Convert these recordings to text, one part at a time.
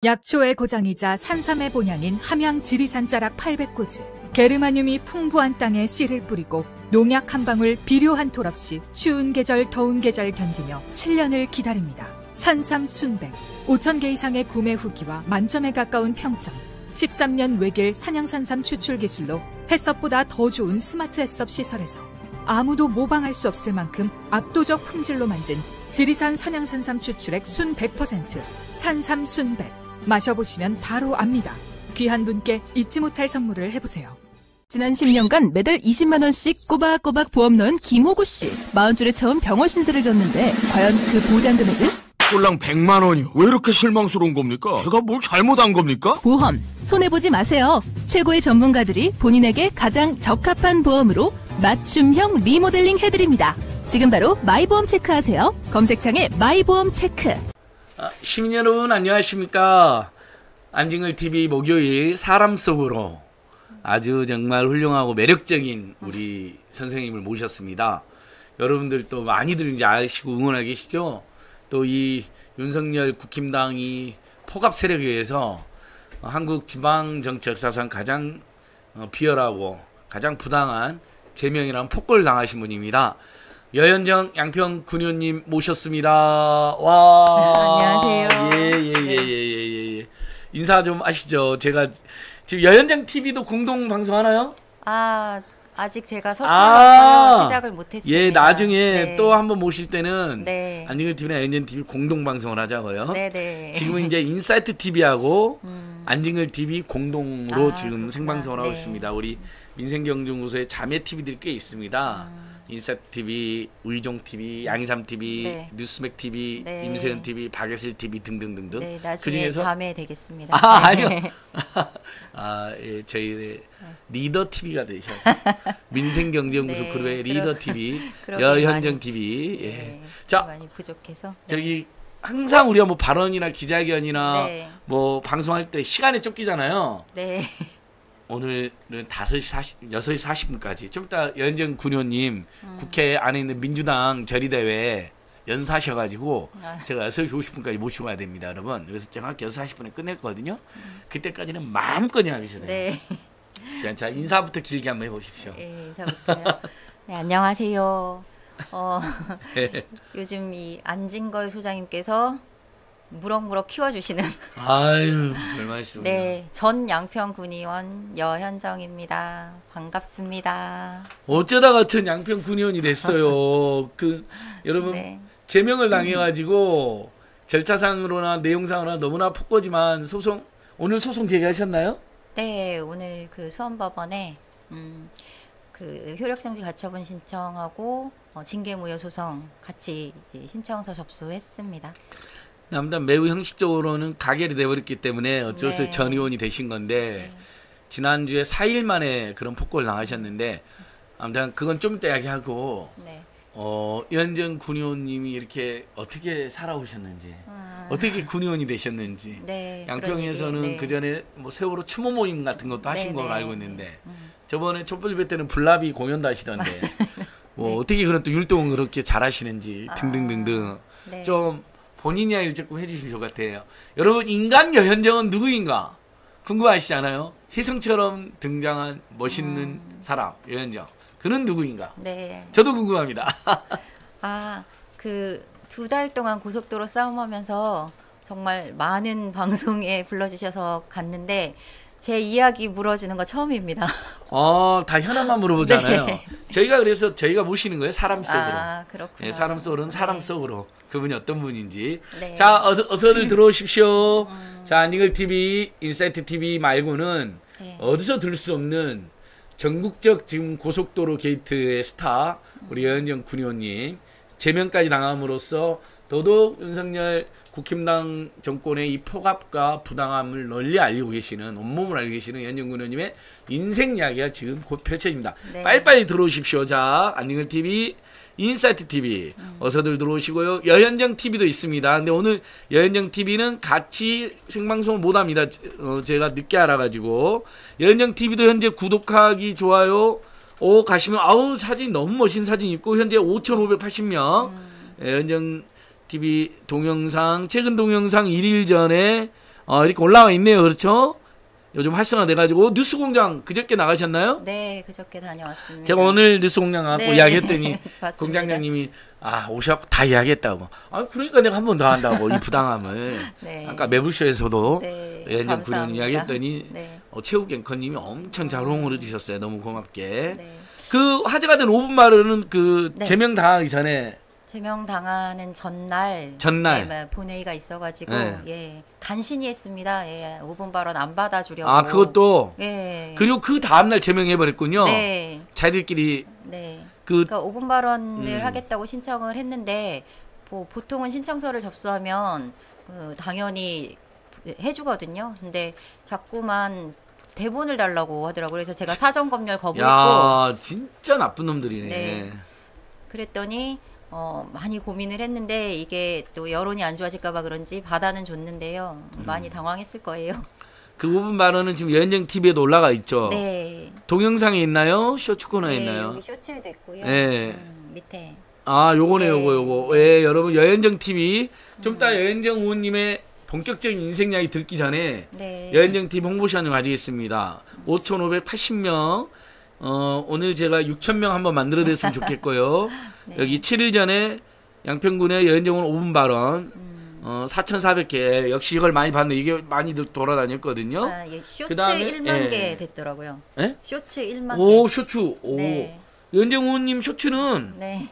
약초의 고장이자 산삼의 본향인 함양 지리산 자락 800고지. 게르마늄이 풍부한 땅에 씨를 뿌리고 농약 한 방울 비료 한 톨 없이 추운 계절 더운 계절 견디며 7년을 기다립니다. 산삼 순백 5,000개 이상의 구매 후기와 만점에 가까운 평점. 13년 외길 산양산삼 추출 기술로 햇섭보다 더 좋은 스마트 햇섭 시설에서 아무도 모방할 수 없을 만큼 압도적 품질로 만든 지리산 산양산삼 추출액 순 100% 산삼 순백. 마셔보시면 바로 압니다. 귀한 분께 잊지 못할 선물을 해보세요. 지난 10년간 매달 20만 원씩 꼬박꼬박 보험 넣은 김호구 씨. 40줄에 처음 병원 신세를 졌는데 과연 그 보장 금액은? 꼴랑 100만 원이요. 왜 이렇게 실망스러운 겁니까? 제가 뭘 잘못한 겁니까? 보험 손해보지 마세요. 최고의 전문가들이 본인에게 가장 적합한 보험으로 맞춤형 리모델링 해드립니다. 지금 바로 마이보험 체크하세요. 검색창에 마이보험 체크. 시민 여러분 안녕하십니까. 안징을TV 목요일 사람 속으로 아주 정말 훌륭하고 매력적인 우리 선생님을 모셨습니다. 여러분들 또 많이들 이제 아시고 응원하고 계시죠? 또 이 윤석열 국힘당이 포갑 세력에 의해서 한국 지방정치 역사상 가장 비열하고 가장 부당한 제명이라는 폭거를 당하신 분입니다. 여현정 양평군의원님 모셨습니다. 와. 안녕하세요. 예. 인사 좀 하시죠. 제가 지금 여현정 TV도 공동 방송하나요? 아직 제가 서툴러서 시작을 못했습니다. 예, 나중에 네. 또 한번 모실 때는 네. 안징을 TV나 여현정 TV 공동 방송을 하자고요. 네네. 지금은 이제 인사이트 TV하고 안징을 TV 공동으로 지금 그렇구나. 생방송을 하고 네. 있습니다. 우리 민생경제연구소의 자매 TV들이 꽤 있습니다. 인사이트 TV, 의종 TV, 양이삼 TV, 네. 뉴스맥 TV, 네. 임세현 TV, 박예슬 TV 등등등등. 네, 나중에 그중에서 자매 되겠습니다. 아니요. 네. 예, 저희 리더 TV가 되셔서 민생경제연구소 네, 그룹의 리더 TV, 그러게 여현정 많이, TV. 예. 네, 자, 많이 부족해서. 네. 저기 항상 우리가 뭐 발언이나 기자회견이나 네. 뭐 방송할 때 시간에 쫓기잖아요. 네. 오늘은 6시 40분까지 좀 이따 여현정 군의원님 국회 안에 있는 민주당 결의대회 연사하셔가지고 제가 6시 50분까지 모시고 와야 됩니다, 여러분. 그래서 정확히 6시 40분에 끝낼 거거든요. 그때까지는 마음껏 하셔야 돼요. 네. 자, 인사부터 길게 한번 해보십시오. 네, 인사부터요. 네, 안녕하세요. 네. 요즘 이 안진걸 소장님께서 무럭무럭 키워주시는 아유, 별 말씀을. 네, 전 양평군의원 여현정입니다. 반갑습니다. 어쩌다가 전 양평 군의원이 됐어요. 여러분 네. 제명을 당해가지고 절차상으로나 내용상으로나 너무나 폭거지만 오늘 소송 제기하셨나요? 네, 오늘 그 수원법원에 그 효력정지 가처분 신청하고 징계무효 소송 같이 신청서 접수했습니다. 아무튼 매우 형식적으로는 가결이 돼버렸기 때문에 어쩔 수 없이 네. 전 의원이 되신 건데 네. 지난주에 4일 만에 그런 폭거를 당하셨는데 아무튼 그건 좀 이따 이야기하고 네. 여현정 군의원님이 이렇게 어떻게 살아오셨는지 어떻게 군의원이 되셨는지 네, 양평에서는 그런 얘기, 네. 그 전에 뭐 세월호 추모 모임 같은 것도 하신 네, 걸로 네, 알고 있는데 네. 저번에 촛불 집회 때는 블라비 공연도 하시던데 뭐 네. 어떻게 그런 또 율동을 그렇게 잘하시는지 등등등등 네. 좀 본인 이야기를 조금 해주시면 좋을 것 같아요. 여러분 인간 여현정은 누구인가 궁금하시지 않아요? 혜성처럼 등장한 멋있는 사람 여현정 그는 누구인가? 네. 저도 궁금합니다. 그 2달 동안 고속도로 싸움하면서 정말 많은 방송에 불러주셔서 갔는데 제 이야기 물어주는 거 처음입니다. 다 현안만 물어보잖아요. 네. 그래서 저희가 모시는 거예요. 사람 속으로. 그렇구나. 네, 사람 속으로는 사람 네. 속으로. 그분이 어떤 분인지. 네. 자, 어서들 들어오십시오. 자, 안징을TV, 인사이트TV 말고는 네. 어디서 들 수 없는 전국적 지금 고속도로 게이트의 스타, 우리 여현정 군의원님. 제명까지 당함으로써 더더욱 윤석열 국힘당 정권의 이 폭압과 부당함을 널리 알리고 계시는 온몸을 알고 계시는 여현정 군의원님의 인생 이야기가 지금 곧 펼쳐집니다. 네. 빨리빨리 들어오십시오. 자, 안징을TV, 인사이트TV 어서들 들어오시고요. 여현정TV도 있습니다. 근데 오늘 여현정TV는 같이 생방송을 못합니다. 제가 늦게 알아가지고 여현정TV도 현재 구독하기 좋아요 가시면 사진 너무 멋진 사진 있고 현재 5,580명 여현정TV 동영상 최근 동영상 1일 전에 이렇게 올라와 있네요. 그렇죠? 요즘 활성화돼가지고 뉴스공장 그저께 나가셨나요? 네, 그저께 다녀왔습니다. 제가 오늘 뉴스공장 가고 네. 이야기했더니 맞습니다. 공장장님이 오셔갖고 다 이야기했다고. 그러니까 내가 한 번 더 한다고 이 부당함을. 네. 아까 매불쇼에서도 네, 연정 군인 감사합니다. 이야기했더니 네. 최욱 앵커님이 엄청 잘 호응을 해주셨어요. 너무 고맙게. 네. 그 화제가 된 5분 발언은 그 네. 제명 당하기 전에 제명 당하는 전날 네, 본회의가 있어가지고 네. 예, 간신히 했습니다. 예, 5분 발언 안 받아주려고. 그것도 예. 그리고 그 다음날 제명해버렸군요. 네. 자기들끼리 네. 그 그러니까 5분 발언을 하겠다고 신청을 했는데 보통은 신청서를 접수하면 당연히 해주거든요. 근데 자꾸만 대본을 달라고 하더라고요. 그래서 제가 사전 검열 거부했고. 야 진짜 나쁜 놈들이네. 네. 그랬더니 많이 고민을 했는데 이게 또 여론이 안 좋아질까봐 그런지 받아는 줬는데요. 많이 당황했을 거예요. 그 5분 발언은 지금 여현정 TV에도 올라가 있죠. 네. 동영상에 있나요? 쇼츠 코너에 네, 있나요? 여기 쇼츠에도 있고요. 네. 밑에. 요거네 네. 요거. 예, 여러분 여현정 TV 좀 이따 여현정 의원님의 본격적인 인생 이야기 듣기 전에 네. 여현정 TV 홍보 시간을 가지겠습니다. 5,580명. 오늘 제가 6,000명 한번 만들어냈으면 좋겠고요. 네. 여기 7일 전에 양평군의 여현정 의원 5분 발언 4,400개. 역시 이걸 많이 봤는데 이게 많이들 돌아다녔거든요. 예, 쇼츠 그다음에, 1만 개 됐더라고요. 예? 쇼츠 1만 오, 개. 쇼츠. 오. 네. 여현정 의원님 쇼츠는 네.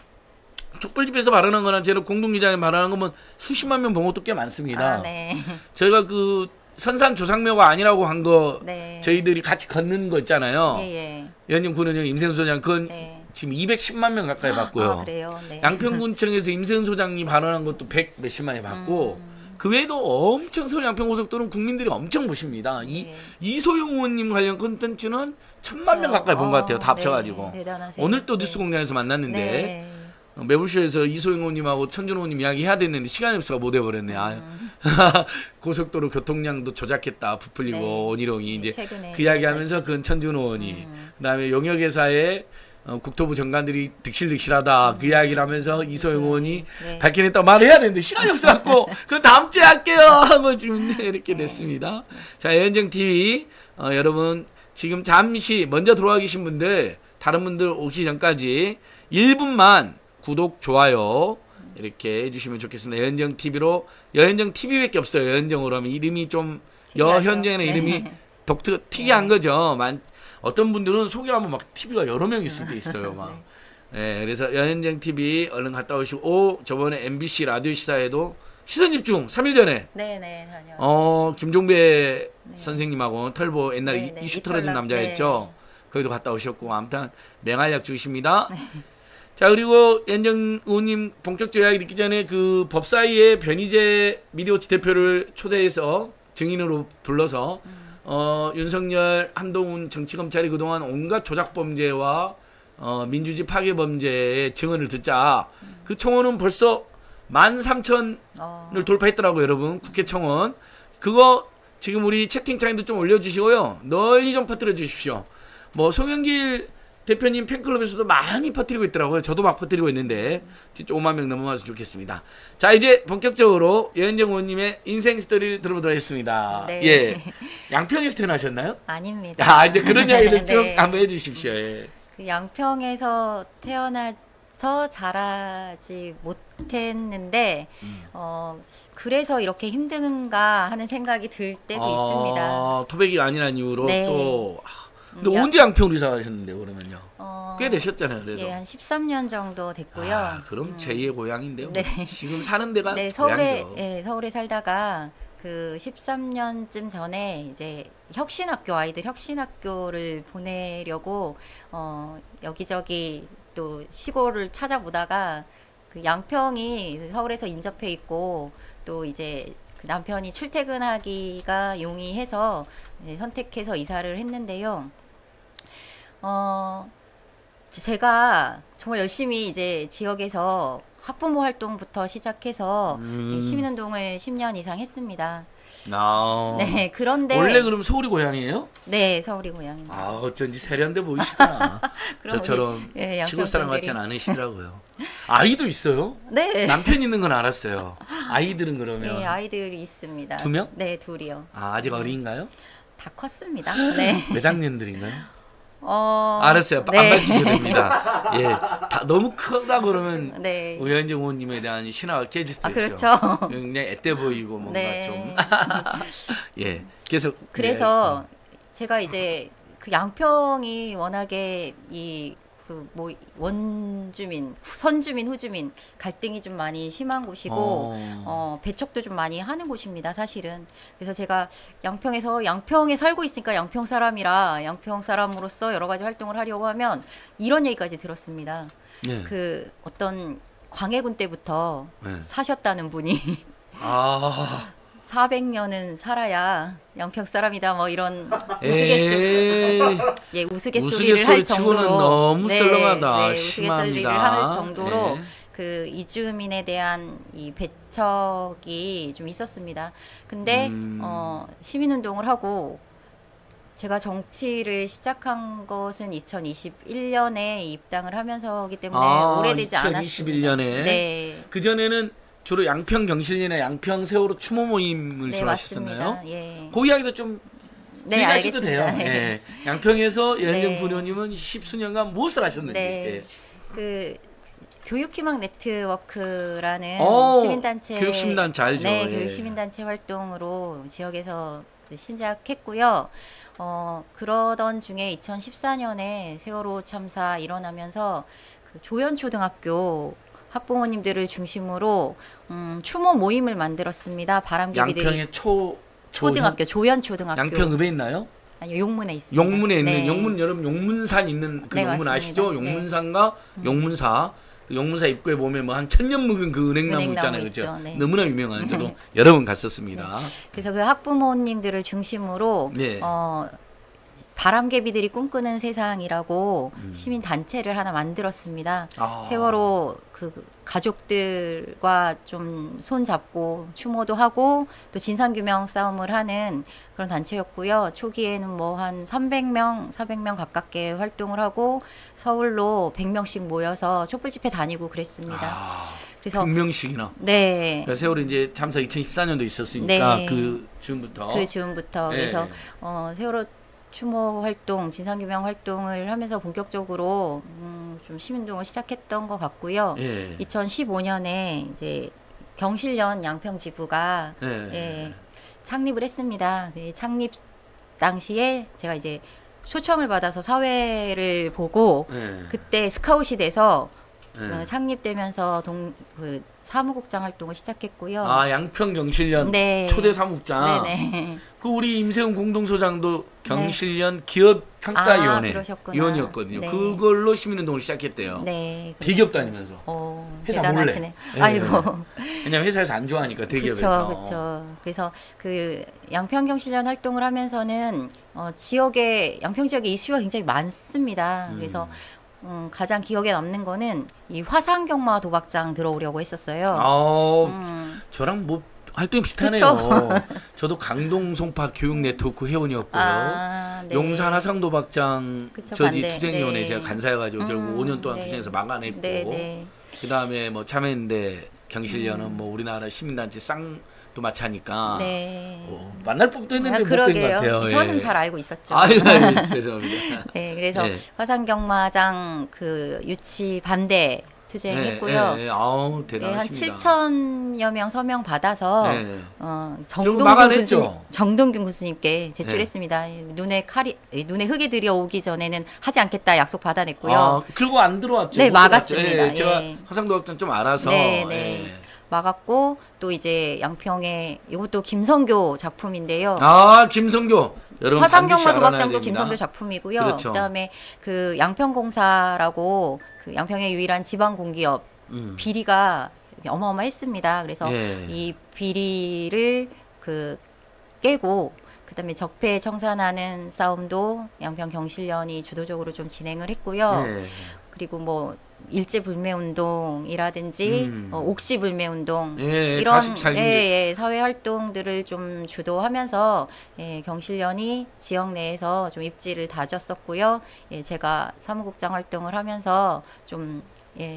촛불집에서 발언한 거나 제가 공동기자에 발언한 거면 수십만 명 본 것도 꽤 많습니다. 네. 저희가 그 선산 조상묘가 아니라고 한 거 네. 저희들이 같이 걷는 거 있잖아요. 예, 예. 여현정 군은형 임세훈 소장 그건 네. 지금 210만 명 가까이 봤고요. 그래요. 네. 양평군청에서 임세훈 소장님 발언한 것도 100 몇십만이 봤고 그 외에도 엄청 서울 양평고속도로는 국민들이 엄청 보십니다. 네. 이소영 의원님 관련 콘텐츠는 1,000만 명 가까이 본 것 같아요. 다 합쳐가지고. 네, 대단하세요. 오늘 또 네. 뉴스공장에서 만났는데 네. 매불쇼에서 이소영 의원님하고 천준 의원님 이야기 해야 됐는데 시간이 없어서 못 해버렸네. 고속도로 교통량도 조작했다 부풀리고 네. 온희룡이 이제 최근에 그 이야기하면서 그건 천준 의원이 그다음에 용역회사에 국토부 정관들이 득실득실하다 그 이야기를 하면서 이소영 의원이 네. 밝혀냈다고 말을 해야 되는데 시간이 없어갖고 그 다음 주에 할게요 하고 지금 이렇게 됐습니다. 자 여현정 TV 여러분 지금 잠시 먼저 들어와 계신 분들 다른 분들 오기 전까지 1분만 구독 좋아요 이렇게 해주시면 좋겠습니다. 여현정 TV로 여현정 TV밖에 없어요. 여현정으로 하면 이름이 좀 특이하죠. 여현정의 네. 이름이 특이한 거죠. 어떤 분들은 소개하면 막 TV가 여러 명 있을 때 있어요. 막. 네, 그래서 여현정 TV 얼른 갔다 오시고 저번에 MBC 라디오 시사에도 시선집중 3일 전에 네, 다녀왔어요. 김종배 선생님하고 털보 옛날에 네, 네. 이슈 털어준 이털남. 남자였죠. 거기도 갔다 오셨고 아무튼 맹활약 중이십니다. 자 그리고 연정 의원님 본격적 이야기 듣기 전에 그 법사위의 변희재 미디어워치 대표를 초대해서 증인으로 불러서 윤석열 한동훈 정치검찰이 그동안 온갖 조작범죄와 민주주의 파괴범죄의 증언을 듣자 그 청원은 벌써 13,000을 돌파했더라고요. 여러분 국회 청원 그거 지금 우리 채팅창에도 좀 올려주시고요. 널리 좀 퍼뜨려 주십시오. 뭐 송영길 대표님 팬클럽에서도 많이 퍼뜨리고 있더라고요. 저도 막 퍼뜨리고 있는데 진짜 5만 명 넘어가서 좋겠습니다. 자 이제 본격적으로 여현정 의원님의 인생 스토리를 들어보도록 하겠습니다. 네. 예, 양평에서 태어나셨나요? 아닙니다. 이제 그런 이야기를 쭉 네. 한번 해주십시오. 예. 그 양평에서 태어나서 자라지 못했는데 그래서 이렇게 힘든가 하는 생각이 들 때도 있습니다. 토백이 아니란 이유로 네. 또 근데 언제 양평으로 이사 가셨는데 그러면요? 꽤 되셨잖아요. 그래도. 예, 한 13년 정도 됐고요. 그럼 제2의 고향인데요. 네. 지금 사는 데가 네, 고향이죠. 서울에 살다가 그 13년쯤 전에 이제 혁신학교 아이들 혁신학교를 보내려고 여기저기 또 시골을 찾아보다가 그 양평이 서울에서 인접해 있고 또 이제 그 남편이 출퇴근하기가 용이해서 이제 선택해서 이사를 했는데요. 제가 정말 열심히 이제 지역에서 학부모 활동부터 시작해서 음. 이 시민운동을 10년 이상 했습니다. 아. 네, 그런데 원래 그럼 서울이 고향이에요? 네, 서울이 고향입니다. 아, 어쩐지 세련돼 보이시다. 그럼 저처럼 우리, 예, 시골 사람 양평 같지는 않으시더라고요. 아이도 있어요? 네. 남편 있는 건 알았어요. 아이들은 그러면 네, 아이들이 있습니다. 2명? 네, 둘이요. 아, 아직 어린가요? 다 컸습니다. 네. 몇 학년들인가요? 네. 알았어요. 안 밝히셔도 됩니다. 예, 다 너무 크다 그러면 네. 우현정 의원님에 대한 신화가 깨질 수도 아, 있죠. 그렇죠. 그냥 앳돼 보이고 뭔가 네. 좀 예, 계속 그래서 제가 이제 그 양평이 워낙에 이 그 뭐 원주민, 선주민, 후주민 갈등이 좀 많이 심한 곳이고 배척도 좀 많이 하는 곳입니다, 사실은. 그래서 제가 양평에 살고 있으니까 양평 사람이라 양평 사람으로서 여러 가지 활동을 하려고 하면 이런 얘기까지 들었습니다. 네. 그 어떤 광해군 때부터 네. 사셨다는 분이 아, 400년은 살아야 양평 사람이다 뭐 이런 에이, 우스갯소리를 할 우스갯소리치고는 정도로 너무 썰렁하다. 우스갯소리를 심합니다. 할 정도로 네. 그 이주민에 대한 이 배척이 좀 있었습니다. 근데 시민운동을 하고 제가 정치를 시작한 것은 2021년에 입당을 하면서기 때문에 오래되지 않았습니다. 2021년에 네. 그 전에는 주로 양평 경실련이나 양평 세월호 추모 모임을 네, 주로 하셨었나요? 맞습니다. 예. 그 이야기도 좀 네, 얘기하셔도 알겠습니다. 돼요. 네. 예. 양평에서 연정 네. 부녀님은 10수년간 무엇을 하셨는지. 네. 예. 그 교육희망 네트워크라는 시민단체 교육시민단체 알죠. 네, 예. 교육시민단체 활동으로 지역에서 시작했고요. 그러던 중에 2014년에 세월호 참사 일어나면서 그 조연초등학교 학부모님들을 중심으로 추모 모임을 만들었습니다. 바람개비들이 양평의 초등학교 조연초등학교 양평읍에 있나요? 아니 용문에 있습니다. 용문에 있는 네. 용문 여러분 용문산 있는 그 네, 용문 맞습니다. 아시죠? 네. 용문산과 용문사 그 용문사 입구에 보면 뭐 한 천년 묵은 그 은행나무 은행나무 있잖아요, 있죠. 그죠? 네. 너무나 유명한 저도 여러 번 갔었습니다. 그래서 그 학부모님들을 중심으로 네. 바람개비들이 꿈꾸는 세상이라고 시민 단체를 하나 만들었습니다. 아. 세월호 그 가족들과 좀 손잡고 추모도 하고 또 진상규명 싸움을 하는 그런 단체였고요. 초기에는 뭐 한 300명, 400명 가깝게 활동을 하고 서울로 100명씩 모여서 촛불 집회 다니고 그랬습니다. 아, 그래서 100명씩이나. 네. 그러니까 세월호 이제 참사 2014년도 있었으니까 네. 그 즈음부터. 그 즈음부터 네. 그래서 세월호 추모 활동, 진상규명 활동을 하면서 본격적으로 좀 시민운동을 시작했던 것 같고요. 예. 2015년에 이제 경실련 양평지부가 예. 창립을 했습니다. 그 창립 당시에 제가 이제 초청을 받아서 사회를 보고 예. 그때 스카웃이 돼서 예. 창립되면서 그 사무국장 활동을 시작했고요. 아, 양평 경실련 네. 초대 사무국장. 네네. 그 우리 임세훈 공동소장도 경실련 기업 평가위원회 그러셨구나. 위원이었거든요. 네. 그걸로 시민운동을 시작했대요. 네. 대기업 다니면서. 회사 대단하시네. 몰래. 예. 아이고. 왜냐면 회사에서 안 좋아하니까 대기업에서. 그렇죠. 그래서 그 양평 경실련 활동을 하면서는 지역에 양평 지역에 이슈가 굉장히 많습니다. 그래서 가장 기억에 남는 거는 이 화상경마 도박장 들어오려고 했었어요. 저랑 뭐 활동이 비슷하네요. 저도 강동 송파 교육 네트워크 회원이었고요. 네. 용산 화상도박장 그쵸, 저지 반대. 투쟁위원회 네. 제가 간사여가지고 결국 5년 동안 네. 투쟁해서 막아냈고 네. 그 다음에 뭐 참여연대 경실련은 뭐 우리나라 시민단체 쌍도 마차니까 네. 만날 법도 했는데 못 뵌 것 그러게요. 같아요. 저는 예. 잘 알고 있었죠. 아유, 죄송합니다. 네, 그래서 네. 화상경마장 그 유치 반대 투쟁했고요. 네, 아우 한 대단하십니다. 7천여 명 서명 받아서 네. 정동균 막아냈죠. 정동균 교수님께 제출했습니다. 눈에 흙이 들여오기 전에는 하지 않겠다 약속 받아냈고요. 그리고 안 들어왔죠. 네, 못 막았습니다. 들어왔죠. 예, 제가 예. 화상도박장 좀 알아서. 네, 예. 막았고 또 이제 양평에 이것도 김성교 작품인데요. 김성교. 여러분 화상경마 반드시 알아놔야 도박장도 됩니다. 김성교 작품이고요. 그렇죠. 그다음에 그 양평공사라고 그 양평의 유일한 지방 공기업 비리가 어마어마했습니다. 그래서 예. 이 비리를 그 깨고 그다음에 적폐 청산하는 싸움도 양평 경실련이 주도적으로 좀 진행을 했고요. 예. 그리고 뭐 일제불매운동이라든지 옥시불매운동 예, 이런 가십 살기. 사회 활동들을 좀 주도하면서 경실련이 지역 내에서 좀 입지를 다졌었고요. 제가 사무국장 활동을 하면서 좀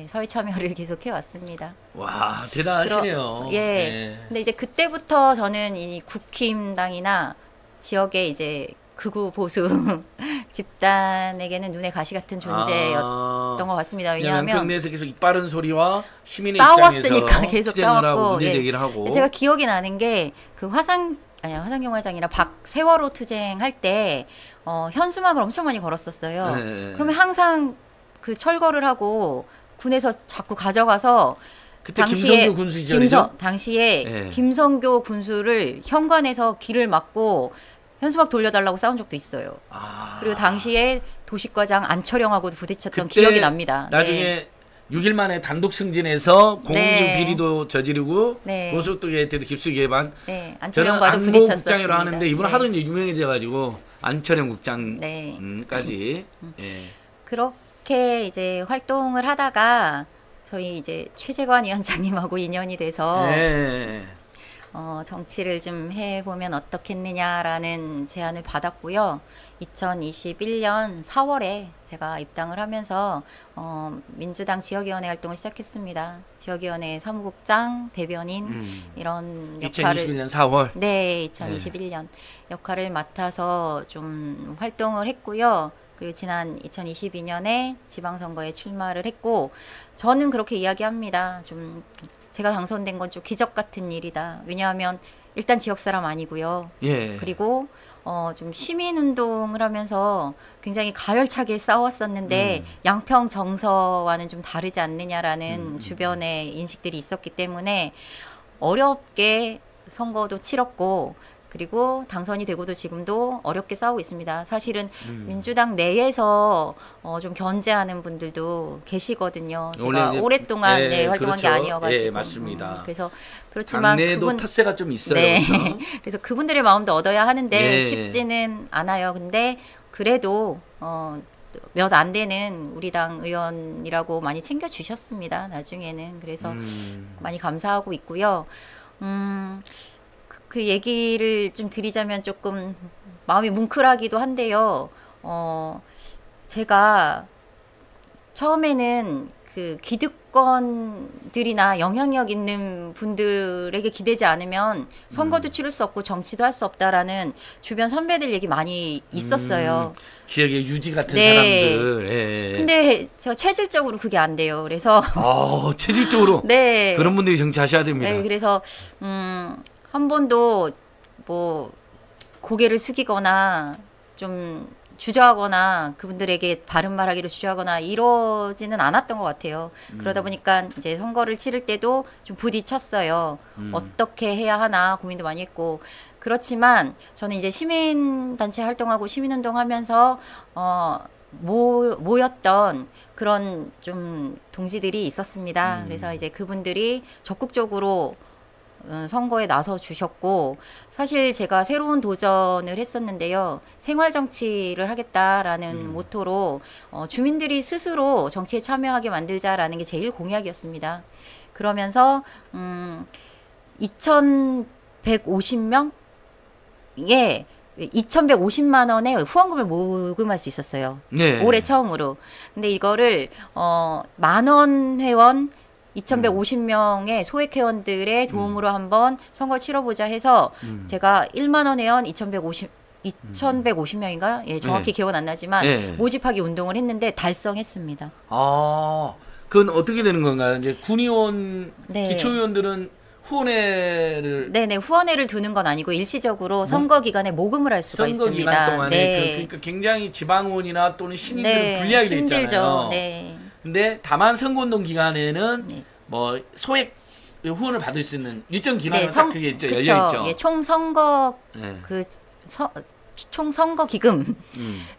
사회 참여를 계속해 왔습니다. 와, 대단하시네요. 근데 이제 그때부터 저는 이 국힘당이나 지역의 이제 극우 보수 집단에게는 눈에 가시 같은 존재였던 것 같습니다. 왜냐하면 양평 내에서 계속 이빠른 소리와 시민의 싸웠으니까 입장에서 계속 투쟁을 하고 싸웠고, 문제 제기를 하고. 제가 기억이 나는 게 그 화상경화장이라 세월호 투쟁할 때 현수막을 엄청 많이 걸었었어요. 그러면 항상 그 철거를 하고 군에서 자꾸 가져가서 그때 김성교 군수 시절이죠? 당시에 김성교 군수를 현관에서 길을 막고 현수막 돌려달라고 싸운 적도 있어요. 그리고 당시에 도시과장 안철영하고도 부딪혔던 기억이 납니다. 나중에 6일 만에 단독 승진해서 공무집 비리도 저지르고 네. 고속도로에 대도 깊숙이 개방. 네, 저는 안철영과도 안보 부딪혔었습니다. 국장이라고 하는데 이분 네. 하도 이제 유명해져가지고 안철영 국장까지. 네. 그렇게 이제 활동을 하다가 저희 이제 최재관 위원장님하고 인연이 돼서 정치를 좀 해보면 어떻겠느냐라는 제안을 받았고요. 2021년 4월에 제가 입당을 하면서 민주당 지역위원회 활동을 시작했습니다. 지역위원회 사무국장, 대변인 이런 역할을 2021년 4월. 네, 2021년 역할을 맡아서 좀 활동을 했고요. 그리고 지난 2022년에 지방선거에 출마를 했고 저는 그렇게 이야기합니다. 좀 제가 당선된 건 좀 기적 같은 일이다. 왜냐하면 일단 지역 사람 아니고요. 그리고 좀 시민 운동을 하면서 굉장히 가열차게 싸웠었는데 양평 정서와는 좀 다르지 않느냐라는 주변의 인식들이 있었기 때문에 어렵게 선거도 치렀고 그리고 당선이 되고도 지금도 어렵게 싸우고 있습니다. 사실은 민주당 내에서 좀 견제하는 분들도 계시거든요. 제가 오랫동안 활동한 게 아니어가지고. 맞습니다. 그래서 그렇지만 당내에도 텃세가 좀 있어요. 그래서 그분들의 마음도 얻어야 하는데 쉽지는 않아요. 근데 그래도 몇 안 되는 우리 당 의원이라고 많이 챙겨주셨습니다. 나중에는. 그래서 많이 감사하고 있고요. 그 얘기를 좀 드리자면 조금 마음이 뭉클하기도 한데요. 제가 처음에는 그 기득권들이나 영향력 있는 분들에게 기대지 않으면 선거도 치를 수 없고 정치도 할 수 없다라는 주변 선배들 얘기 많이 있었어요. 지역의 유지 같은 사람들. 근데 제가 체질적으로 그게 안 돼요. 그래서 체질적으로 그런 분들이 정치하셔야 됩니다. 그래서 한 번도 뭐 고개를 숙이거나 좀 주저하거나 그분들에게 바른 말하기를 주저하거나 이러지는 않았던 것 같아요. 그러다 보니까 이제 선거를 치를 때도 좀 부딪혔어요. 어떻게 해야 하나 고민도 많이 했고 그렇지만 저는 이제 시민단체 활동하고 시민운동하면서 모였던 그런 좀 동지들이 있었습니다. 그래서 이제 그분들이 적극적으로 선거에 나서 주셨고 사실 제가 새로운 도전을 했었는데요. 생활정치를 하겠다라는 모토로 주민들이 스스로 정치에 참여하게 만들자라는 게 제일 공약이었습니다. 그러면서 2,150명에 2,150만 원의 후원금을 모금할 수 있었어요. 올해 처음으로. 근데 이거를 10,000원 회원 2,150명의 소액 회원들의 도움으로 한번 선거를 치러보자 해서 제가 1만 원 회원 2,150명인가? 정확히 기억은 안 나지만 모집하기 운동을 했는데 달성했습니다. 그건 어떻게 되는 건가요? 이제 군의원, 기초의원들은 후원회를 후원회를 두는 건 아니고 일시적으로 선거 기간에 모금을 할 수가 선거 있습니다. 기간 동안에 그러니까 굉장히 지방의원이나 또는 신인들은 불리하게 돼 있잖아요. 근데 다만 선거운동 기간에는 뭐 소액 후원을 받을 수 있는 일정 기간은 딱 그게 있죠. 열려 있죠. 총 선거 총 선거 기금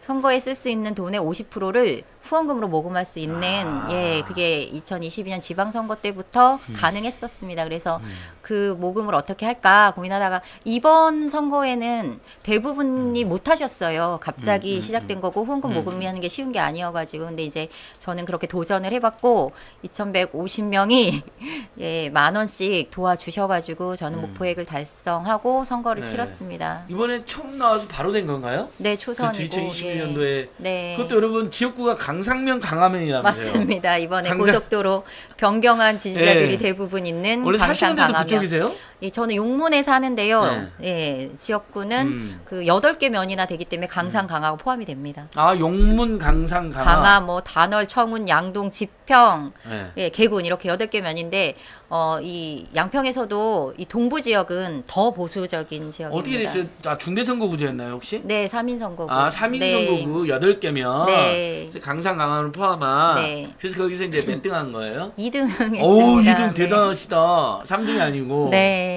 선거에 쓸 수 있는 돈의 50%를 후원금으로 모금할 수 있는 예 그게 2022년 지방선거 때부터 가능했었습니다. 그래서 그 모금을 어떻게 할까 고민하다가 이번 선거에는 대부분이 못 하셨어요. 갑자기 시작된 거고 후원금 모금이 하는 게 쉬운 게 아니어가지고 근데 이제 저는 그렇게 도전을 해봤고 2,150명이 예 10,000원씩 도와주셔가지고 저는 목표액을 달성하고 선거를 네. 치렀습니다. 이번에 처음 나와서 바로 된 건가요? 네 초선이고 2021년도에 예. 네. 그것도 여러분 지역구가 강상면 강화면이라면서요. 맞습니다. 이번에 강상- 고속도로 변경한 지지자들이 네. 대부분 있는 원래 강상 사시는 데도 강화면. 그쪽이세요? 예, 저는 용문에 사는데요. 예, 지역구는 그 8개 면이나 되기 때문에 강상 강화가 포함이 됩니다. 아 용문 강상 강화. 강화, 뭐 단월, 청운, 양동, 지평, 네. 예, 개군 이렇게 8개 면인데 이 양평에서도 이 동부 지역은 더 보수적인 지역입니다. 어떻게 됐어요? 아 중대선거구제였나요 혹시? 네, 3인 선거구. 아 3인 선거구 8개면 네. 강상 강화를 포함한 네. 그래서 거기서 이제 몇 등 한 거예요? 2등 했습니다. 오 2등 네. 대단하시다. 3등이 아니고. 네.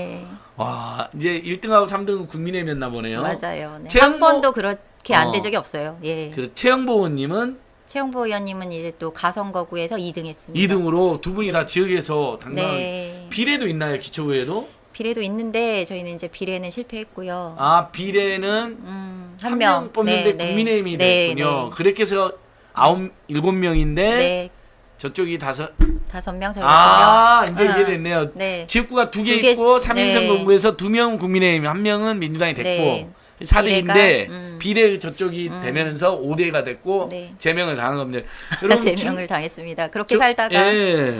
와 이제 1등하고 3등은 국민의힘이었나 보네요. 맞아요. 네. 최영보- 한 번도 그렇게 안 된 어. 적이 없어요. 예. 그래서 최영보 의원님은 최영보 의원님은 이제 또 가선거구에서 2등 했습니다. 2등으로 두 분이 다 지역에서 당당 네. 비례도 있나요 기초의회도? 비례도 있는데 저희는 이제 비례는 실패했고요. 아 비례는 한 한 명. 명 뽑는데 네, 국민의힘이 네, 됐군요. 네. 그렇게 해서 7명인데 네. 저쪽이 5. 5명 저희가 아 이제 2명. 이해됐네요. 네. 지역구가 2개 두 개- 있고 3인 네. 선거구에서 2명은 국민의힘, 1명은 민주당이 됐고 네. 4등인데 비례가, 비례 저쪽이 되면서 5대가 됐고 네. 제명을 당한 겁니다. 제명을 당했습니다. 그렇게 살다가 예.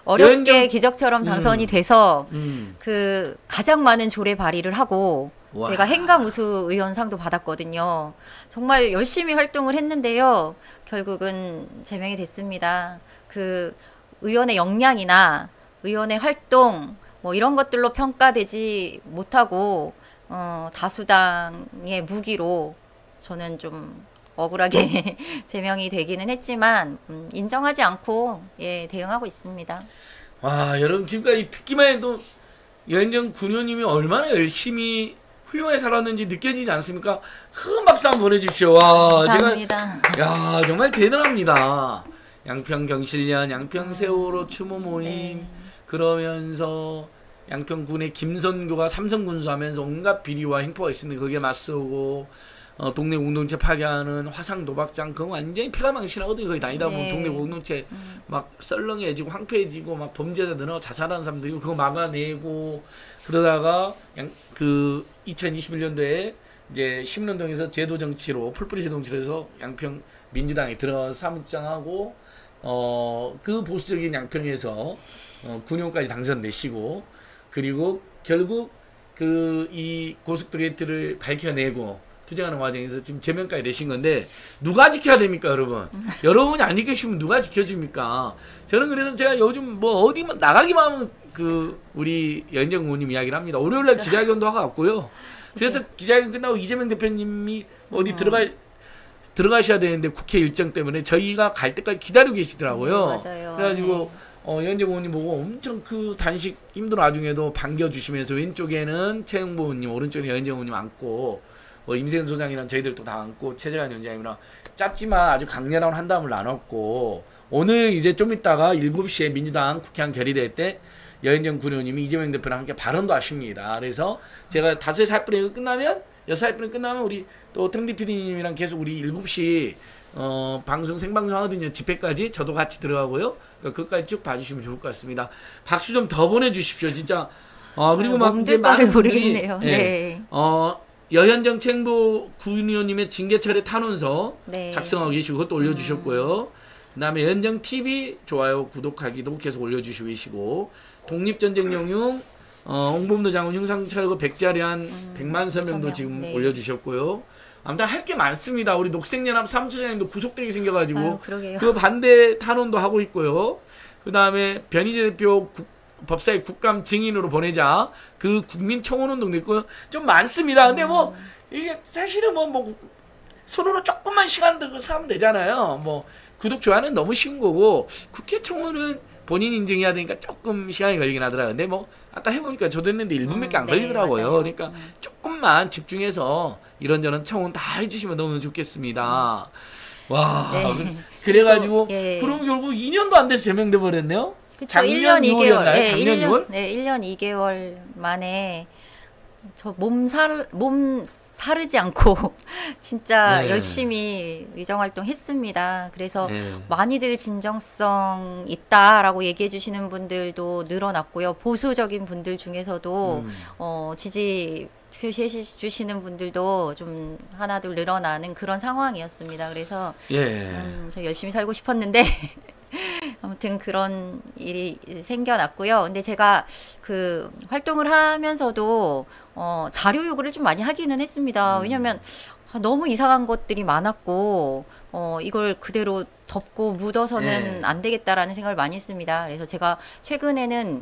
어렵게 연정- 기적처럼 당선이 돼서 음. 그 가장 많은 조례 발의를 하고 와. 제가 행가무수 의원상도 받았거든요. 정말 열심히 활동을 했는데요. 결국은 제명이 됐습니다. 그 의원의 역량이나 의원의 활동 뭐 이런 것들로 평가되지 못하고 다수당의 무기로 저는 좀 억울하게 제명이 되기는 했지만 인정하지 않고 예 대응하고 있습니다. 와 여러분 지금까지 듣기만 해도 여현정 군의원님이 얼마나 열심히 훌륭하게 살았는지 느껴지지 않습니까? 큰 박수 한번 보내주십시오. 와 감사합니다. 야 정말 대단합니다. 양평 경실련, 양평 세월호 추모 모임 네. 그러면서 양평군의 김선교가 삼성군수하면서 온갖 비리와 행포가 있었는데 거기에 맞서고 동네 공동체 파괴하는 화상 도박장 그거 완전히 폐가 망신하거든요. 거기 다니다 보면 네. 동네 공동체 막 썰렁해지고 황폐해지고 막 범죄자 늘어 자살하는 사람들이 그거 막아내고 그러다가 그 2021년도에 이제 신문동에서 제도 정치로 풀뿌리 제도 정치로 해서 양평 민주당에 들어가서 사무장하고 그 보수적인 양평에서 군의원까지 당선되시고 그리고 결국 그 이 고속도로 게이트를 밝혀내고 투쟁하는 과정에서 지금 제명까지 되신 건데 누가 지켜야 됩니까 여러분? 여러분이 안 지켜주시면 누가 지켜줍니까? 저는 그래서 제가 요즘 뭐 어디만 나가기만 하면 그 우리 여현정 의원님 이야기를 합니다. 월요일날 기자회견도 하고 왔고요. 그래서 기자회견 끝나고 이재명 대표님이 어디 들어가셔야 되는데 국회 일정 때문에 저희가 갈 때까지 기다리고 계시더라고요. 네, 맞아요. 그래가지고 네. 여현정 의원님 보고 엄청 그 단식 힘든 와중에도 반겨주시면서 왼쪽에는 최영보 의원님 오른쪽에 여현정 의원님 앉고 임세근 소장이랑 저희들도 다 앉고 최재관 위원장님이랑 짧지만 아주 강렬한 한담을 나눴고 오늘 이제 좀 있다가 7시에 민주당 국회의원 결의될 때 여현정 군의원님이 이재명 대표랑 함께 발언도 하십니다. 그래서 제가 5시 40분에 끝나면 6시 40분에 끝나면 우리 또 탱디 PD님이랑 계속 우리 7시 방송 생방송 하거든요. 집회까지 저도 같이 들어가고요. 그러니까 그것까지 쭉 봐주시면 좋을 것 같습니다. 박수 좀 더 보내주십시오. 진짜 그리고 막 이제 몸둘 바를 많은 분들이 모르겠네요. 네. 여현정 챙보 군의원님의 징계철회 탄원서 네. 작성하고 계시고 그것도 올려주셨고요. 그다음에 여현정 TV 좋아요 구독하기도 계속 올려주시고 계시고 독립전쟁영웅 홍범도 장군 흉상철거 100자리한 100만 서명도 서명. 지금 네. 올려주셨고요. 아무튼 할 게 많습니다. 우리 녹색연합 사무처장님도 구속되게 생겨가지고 아유, 그러게요. 그 반대 탄원도 하고 있고요. 그 다음에 변희재 대표 법사위 국감 증인으로 보내자 그 국민청원운동도 있고요. 좀 많습니다. 근데 뭐 이게 사실은 뭐 손으로 조금만 시간 들고서 하면 되잖아요. 뭐 구독 좋아요는 너무 쉬운 거고 국회 청원은 본인 인증해야 되니까 조금 시간이 걸리긴 하더라고요. 근데 뭐 아까 해보니까 저도 했는데 1분밖에 안 네, 걸리더라고요. 맞아요. 그러니까 조금만 집중해서 이런저런 청원 다 해주시면 너무 좋겠습니다. 와, 네. 그래가지고 예. 그럼 결국 2년도 안 돼서 제명돼 버렸네요. 그쵸, 작년 1년 2개월. 6월이었나요? 네, 작년 6월? 네, 1년 2개월 만에 저 몸 사르지 않고 진짜 네. 열심히 의정활동 했습니다. 그래서 네. 많이들 진정성 있다라고 얘기해 주시는 분들도 늘어났고요. 보수적인 분들 중에서도 지지 표시해 주시는 분들도 좀 하나둘 늘어나는 그런 상황이었습니다. 그래서 예. 저 열심히 살고 싶었는데 아무튼 그런 일이 생겨났고요. 근데 제가 그 활동을 하면서도 자료 요구를 좀 많이 하기는 했습니다. 왜냐면 너무 이상한 것들이 많았고 이걸 그대로 덮고 묻어서는 예. 안 되겠다라는 생각을 많이 했습니다. 그래서 제가 최근에는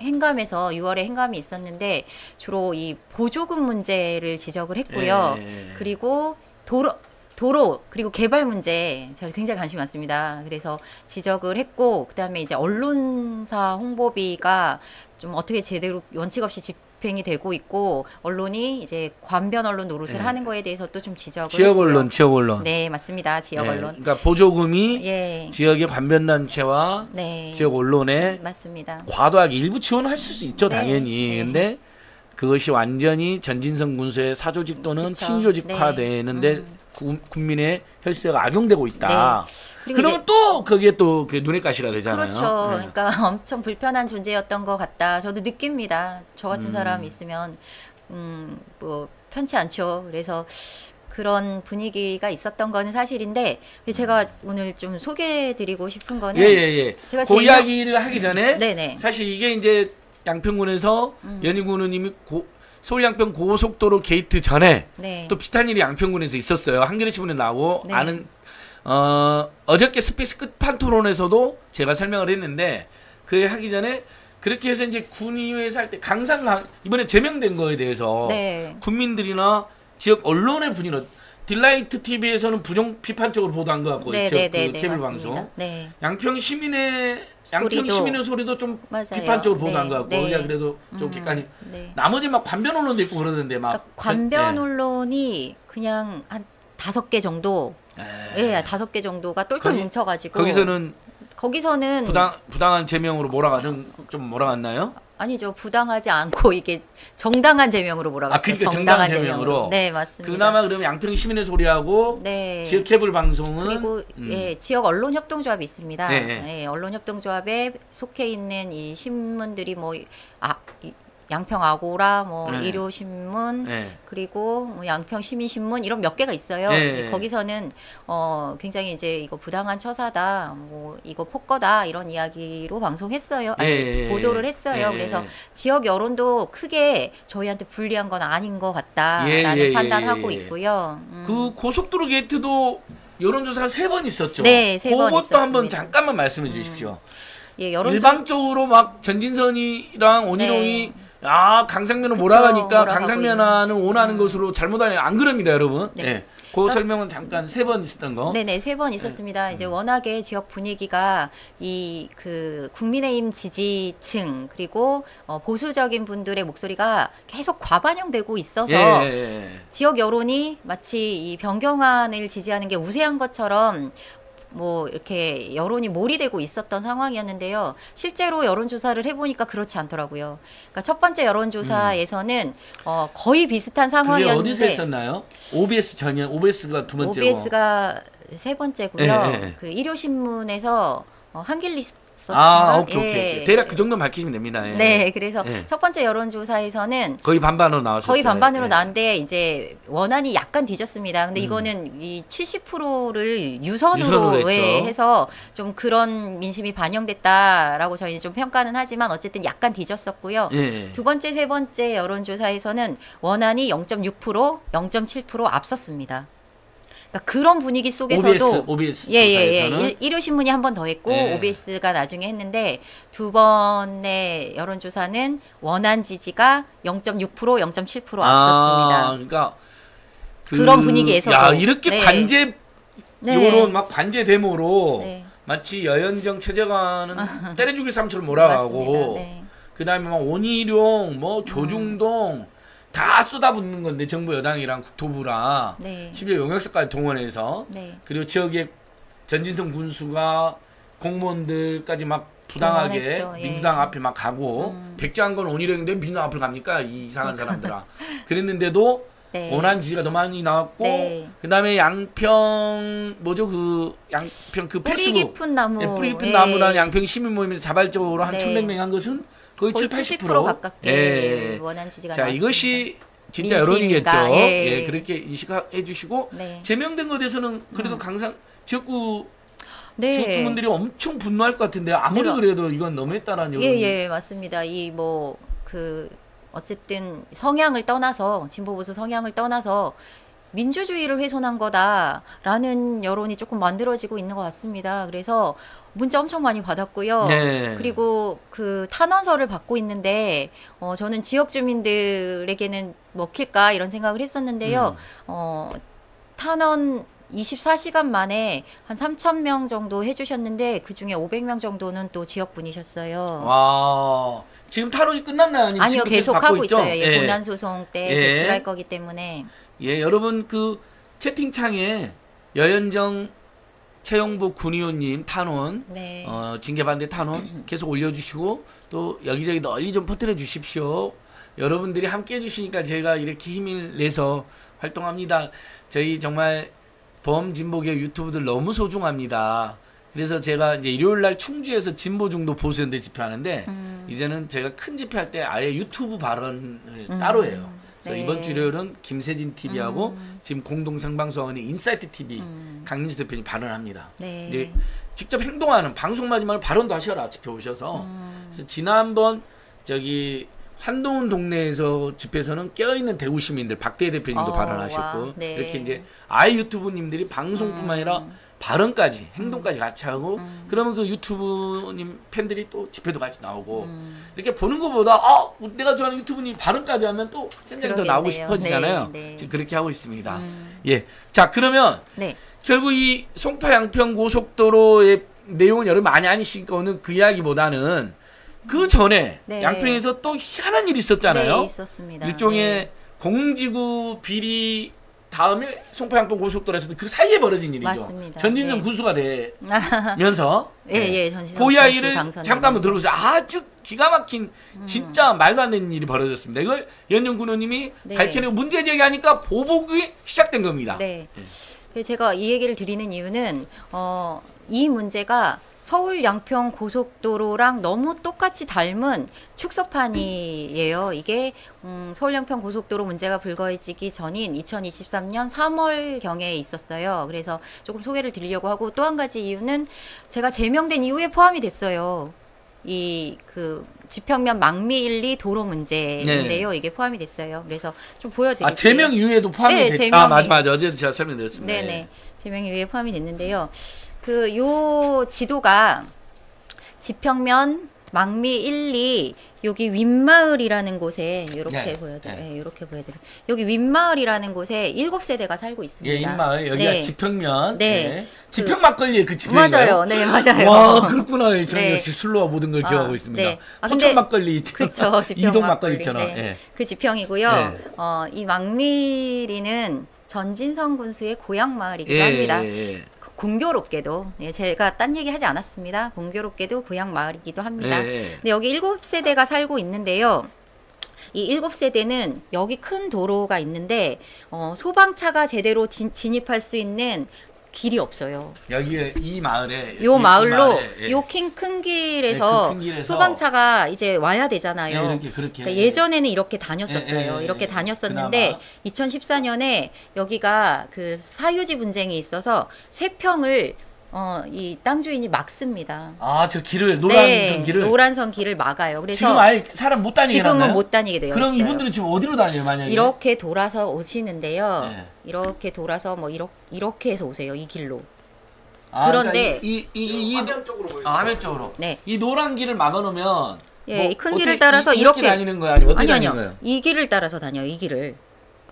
행감에서 6월에 행감이 있었는데 주로 이 보조금 문제를 지적을 했고요. 예. 그리고 도로 그리고 개발 문제 제가 굉장히 관심이 많습니다. 그래서 지적을 했고 그다음에 이제 언론사 홍보비가 좀 어떻게 제대로 원칙 없이 집행이 되고 있고 언론이 이제 관변 언론 노릇을 예. 하는 거에 대해서 또 좀 지적을 지역 했고요. 언론, 지역 언론. 네, 맞습니다. 지역 예. 언론. 그러니까 보조금이 예. 지역의 관변단체와 네. 지역 언론에 맞습니다. 과도하게 일부 지원할 수 있죠, 네. 당연히. 네. 근데 그것이 완전히 전진성 군수의 사조직 또는 그쵸. 친조직화되는데 네. 국민의 혈세가 악용되고 있다. 그리고 그러면 이제- 또 그게 또 그 눈의 가시가 되잖아요. 그렇죠. 네. 그러니까 엄청 불편한 존재였던 것 같다. 저도 느낍니다. 저 같은 사람 있으면 뭐 편치 않죠. 그래서 그런 분위기가 있었던 거는 사실인데 제가 오늘 좀 소개해드리고 싶은 거는 예. 제가 그 제 이야기를 하기 전에 네네. 사실 이게 이제 양평군에서 연희군 의원님이 서울 양평 고속도로 게이트 전에 네. 또 비슷한 일이 양평군에서 있었어요. 한겨레 신문에 나오고 네. 아는 어저께 스페이스 끝판 토론에서도 제가 설명을 했는데 그 하기 전에 그렇게 해서 이제 군의회에서 할 때 이번에 제명된 거에 대해서 네. 국민들이나 지역 언론의 분위기는 딜라이트 TV에서는 부정 비판적으로 보도한 것 같고 지역 그 케이블 방송 네. 양평 시민의 소리도 좀 맞아요. 비판적으로 보도한 네. 것 같고 네. 그냥 그래도 좀 객관이 네. 나머지 막 관변 언론도 있고 그러던데 막 그러니까 관변 네. 언론이 그냥 한 5개 정도, 예, 5개 정도가 똘똘 거기- 뭉쳐가지고 거기서는 부당한 제명으로 좀 몰아갔나요? 아니죠. 부당하지 않고 이게 정당한 제명으로 몰아갔죠. 그러니까 정당한 제명으로. 네, 맞습니다. 그나마 그러면 양평 시민의 소리하고 네. 지역 케이블 방송은 그리고 예, 지역 언론 협동조합이 있습니다. 네. 예, 언론 협동조합에 속해 있는 이 신문들이 양평 아고라, 네. 일요신문, 네. 그리고 양평 시민신문 이런 몇 개가 있어요. 네. 거기서는 굉장히 이제 이거 부당한 처사다, 이거 폭거다 이런 이야기로 방송했어요. 네. 보도를 했어요. 네. 그래서 지역 여론도 크게 저희한테 불리한 건 아닌 것 같다라는 판단하고 있고요. 그 고속도로 게이트도 여론조사가 3번 있었죠. 네, 3번 그것도 있었습니다. 한번 잠깐만 말씀해 주십시오. 예, 일방적으로 막 전진선이랑 원희룡이 강상면을 그쵸, 몰아가니까 몰아가고 강상면하는 원하는 것으로 잘못 알려 안 그럽니다, 여러분. 네. 네. 그 설명은 잠깐 3번 있었던 거. 네네, 3번 있었습니다. 이제 워낙에 지역 분위기가 그 국민의힘 지지층 그리고 보수적인 분들의 목소리가 계속 과반영되고 있어서 지역 여론이 마치 이 변경안을 지지하는 게 우세한 것처럼 이렇게 여론이 몰이되고 있었던 상황이었는데요. 실제로 여론조사를 해보니까 그렇지 않더라고요. 그러니까 첫 번째 여론조사에서는 거의 비슷한 그게 상황이었는데 어디서 했었나요? OBS가 두 번째고. OBS가 세 번째고요. 예. 그 일요신문에서 한길리스트 오케이. 대략 그 정도는 밝히시면 됩니다. 예. 네, 그래서 예. 첫 번째 여론조사에서는 거의 반반으로 나왔었죠. 거의 반반으로 예. 나왔는데 이제 원안이 약간 뒤졌습니다. 근데 이거는 이 70%를 유선으로 유선으로 했죠. 해서 좀 그런 민심이 반영됐다라고 저희는 좀 평가는 하지만 어쨌든 약간 뒤졌었고요. 예. 두 번째, 세 번째 여론조사에서는 원안이 0.6%, 0.7% 앞섰습니다. 그러니까 그런 분위기 속에서도 OBS 조사에서는 일요신문이 한 번 더 했고 예. OBS가 나중에 했는데 두 번의 여론조사는 원안 지지가 0.6%, 0.7% 앞섰습니다. 그러니까 그런 분위기에서도. 야, 이렇게 네. 반제 네. 요런 막 반제 데모로 네. 마치 여현정 최재관은 때려 죽일 삶처럼 몰아가고 맞습니다. 네. 그다음에 막 원희룡, 뭐 조중동 다 쏟아붓는 건데 정부 여당이랑 국토부랑 네. 심지어 용역사까지 동원해서 네. 그리고 지역의 전진성 군수가 공무원들까지 막 부당하게 동원했죠. 예. 민주당 앞에 막 가고 백지환건 원희룡인데 민주당 앞을 갑니까 이 이상한 사람들아. 그랬는데도 네. 원한 지지가 더 많이 나왔고 네. 그다음에 양평 뭐죠 그 양평 그 뿌리 패스북 깊은 나무. 예, 뿌리 깊은 예. 나무라는 양평 시민 모임에서 자발적으로 한 네. 1,100명 한 것은 거의 거의 70% 가깝게 예. 원한 지지가 자 나왔습니다. 이것이 진짜 민심이니까, 여론이겠죠. 예. 예, 그렇게 인식해 주시고 네. 제명된 것에 대해서는 그래도 강상 지역구 네. 지역구분들이 엄청 분노할 것 같은데 아무리 내가- 그래도 이건 너무했다라는 여론이 예, 맞습니다. 이 뭐 그 어쨌든 성향을 떠나서 진보 보수 성향을 떠나서 민주주의를 훼손한 거다라는 여론이 조금 만들어지고 있는 것 같습니다. 그래서 문자 엄청 많이 받았고요. 네. 그리고 그 탄원서를 받고 있는데 저는 지역 주민들에게는 먹힐까 이런 생각을 했었는데요. 탄원 24시간 만에 한 3,000명 정도 해주셨는데 그 중에 500명 정도는 또 지역 분이셨어요. 와 지금 탄원이 끝났나요? 아니면 아니요, 지금 계속 받고 하고 있죠? 있어요. 예, 본안 소송 때 예. 제출할 거기 때문에. 예, 여러분 그 채팅창에 여현정 최영복 군의원님 탄원, 네. 징계 반대 탄원 계속 올려주시고 또 여기저기 널리 좀 퍼뜨려 주십시오. 여러분들이 함께 해주시니까 제가 이렇게 힘을 내서 활동합니다. 저희 정말 범진보계 유튜브들 너무 소중합니다. 그래서 제가 이제 일요일날 충주에서 진보중도 보수연대 집회하는데 이제는 제가 큰 집회할 때 아예 유튜브 발언을 따로 해요. 그래서 네. 이번 주 일요일은 김세진 TV하고 지금 공동 상방송하는 인사이트 TV 강민수 대표님 발언합니다. 네. 근데 직접 행동하는 방송만 하지 말고 발언도 하셔라 집회 오셔서. 그래서 지난번 저기 한동훈 동네에서 집회에서는 깨어있는 대구 시민들 박대희 대표님도 발언하셨고 와, 네. 이렇게 이제 아이 유튜브님들이 방송뿐만 아니라 발언까지 행동까지 같이 하고 그러면 그 유튜브님 팬들이 또 집회도 같이 나오고 이렇게 보는 것보다 내가 좋아하는 유튜브님 발언까지 하면 또 굉장히 더 나오고 그러겠네요. 싶어지잖아요. 네, 네. 지금 그렇게 하고 있습니다. 예, 자 그러면 네. 결국 이 송파 양평 고속도로의 내용은 여러분 많이 아니시니까 오늘 그 이야기보다는 그 전에 네. 양평에서 또 희한한 일이 있었잖아요. 네, 있었습니다. 일종의 네. 공공지구 비리 다음에 송파 양평 고속도로에서 그 사이에 벌어진 일이죠. 맞습니다. 전진성 네. 군수가 되면서 예, 전진성 그 이야기를 당선되면서. 잠깐 한번 들어보세요. 아주 기가 막힌 진짜 말도 안 되는 일이 벌어졌습니다. 이걸 연정 군호님이 네. 밝혀내고 문제 제기하니까 보복이 시작된 겁니다. 네. 그래서 제가 이 얘기를 드리는 이유는 이 문제가 서울 양평 고속도로랑 너무 똑같이 닮은 축소판이에요. 이게 서울 양평 고속도로 문제가 불거지기 전인 2023년 3월경에 있었어요. 그래서 조금 소개를 드리려고 하고 또 한 가지 이유는 제가 제명된 이후에 포함이 됐어요. 이 그 지평면 망미 1, 2 도로 문제인데요. 네. 이게 포함이 됐어요. 그래서 좀 보여드릴게요. 제명 이후에도 포함이 네, 됐다. 제명이. 맞아. 어제도 제가 설명드렸습니다. 네네. 예. 제명 이후에 포함이 됐는데요. 요 지도가 지평면 망미 1, 2 여기 윗마을이라는 곳에 이렇게 네, 보여드려요. 네. 이렇게 보여드려요. 여기 윗마을이라는 곳에 7세대가 살고 있습니다. 예, 인마을 여기가 네. 지평면. 네. 예. 지평 막걸리 그 지평인가요? 맞아요. 네, 맞아요. 와, 그렇구나. 저는 네. 역시 술로와 모든 걸 기억하고 있습니다. 네. 포천 근데 막걸리 그쵸, 지평 이동 막걸리. 막걸리처럼. 네. 예. 그 지평이고요. 네. 이 망미리는 전진성 군수의 고향 마을이기도 예, 합니다. 예, 예. 공교롭게도 제가 딴 얘기 하지 않았습니다. 공교롭게도 고향 마을이기도 합니다. 예, 예. 근데 여기 7세대가 살고 있는데요. 이 7세대는 여기 큰 도로가 있는데 소방차가 제대로 진입할 수 있는 길이 없어요. 여기 이 마을에 요 마을로 예. 요 큰 길에서 네, 그 큰 길에서 소방차가 이제 와야 되잖아요. 예, 이렇게 그렇게 그러니까 예전에는 이렇게 다녔었어요. 예, 예, 이렇게 예. 다녔었는데 그나마. 2014년에 여기가 그 사유지 분쟁이 있어서 세평을 이 땅 주인이 막습니다. 아, 저 길을 노란선 네, 길을 노란선 길을 막아요. 그래서 지금 아예 사람 못 다니게 지금은 해놨나요? 못 다니게 되어 그럼 있어요. 이분들은 지금 어디로 다녀요, 만약에? 이렇게 돌아서 오시는데요. 네. 이렇게 돌아서 뭐 이렇게 해서 오세요. 이 길로. 아, 그런데 그러니까 이 화면 쪽으로 보여요. 화면 쪽으로. 네. 이 노란 길을 막아놓으면 예, 뭐 이큰 어떻게 길을 따라서 이렇게 이렇게 다니는 거야, 아니면 어떻게 아니요. 다니는 거예요? 이 길을 따라서 다녀요. 이 길을.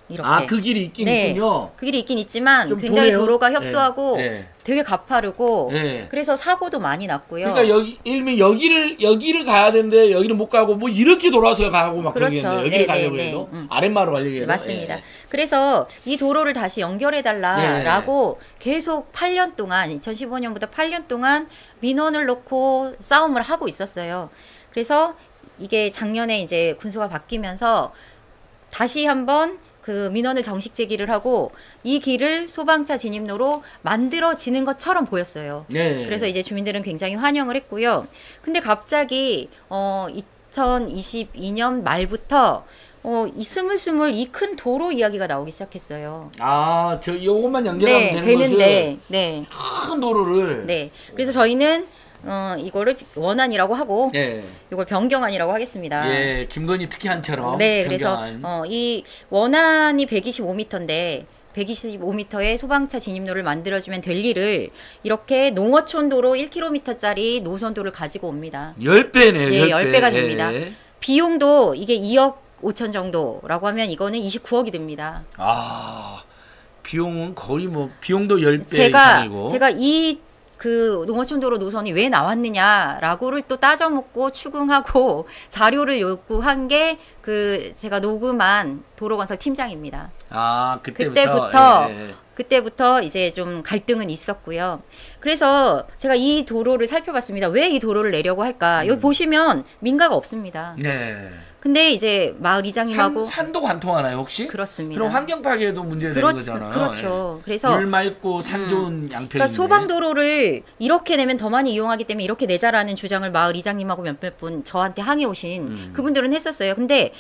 이렇게. 아, 그 길이 있긴 네. 있군요. 그 길이 있긴 있지만 좀 굉장히 도네요? 도로가 협소하고 네. 되게 가파르고 네. 그래서 사고도 많이 났고요. 그러니까 일면 여기를 가야 되는데 여기를 못 가고 뭐 이렇게 돌아서 가고 막 그렇죠. 그러겠네요. 여기를 네, 가려고 네, 해도 네. 아랫마을로 가려고 해도. 맞습니다. 예. 그래서 이 도로를 다시 연결해 달라라고 계속 8년 동안 2015년부터 8년 동안 민원을 놓고 싸움을 하고 있었어요. 그래서 이게 작년에 이제 군수가 바뀌면서 다시 한번 그 민원을 정식 제기를 하고 이 길을 소방차 진입로로 만들어지는 것처럼 보였어요. 네. 그래서 이제 주민들은 굉장히 환영을 했고요. 근데 갑자기 2022년 말부터 이 스물스물 이 큰 도로 이야기가 나오기 시작했어요. 아, 저 요것만 연결하면 네, 되는 되는데, 것을 네, 큰 도로를 네. 그래서 저희는 이거를 원안이라고 하고 예. 이걸 변경안이라고 하겠습니다. 예, 김건희 특혜안처럼 네, 변경안. 그래서 이 원안이 125m인데 125m의 소방차 진입로를 만들어주면 될 일을 이렇게 농어촌 도로 1km짜리 노선도를 가지고 옵니다. 10배네요. 예, 10배. 10배가 됩니다. 예. 비용도 이게 2억 5천 정도라고 하면 이거는 29억이 됩니다. 아, 비용은 거의 뭐 비용도 10배 이상이고. 제가 이 그 농어촌도로 노선이 왜 나왔느냐라고를 또 따져먹고 추궁하고 자료를 요구한 게 그 제가 녹음한 도로건설 팀장입니다. 아, 그때부터 이제 좀 갈등은 있었고요. 그래서 제가 이 도로를 살펴봤습니다. 왜 이 도로를 내려고 할까? 여기 보시면 민가가 없습니다. 네. 근데 이제 마을 이장님하고 산도 관통하나요, 혹시? 그렇습니다. 그럼 환경 파괴도 문제가 되는 거잖아요. 그렇죠. 예. 그래서 물 맑고 산 좋은 양평인데. 그러니까 소방도로를 이렇게 내면 더 많이 이용하기 때문에 이렇게 내자라는 주장을 마을 이장님하고 몇몇 분 저한테 항의 오신 그분들은 했었어요. 근데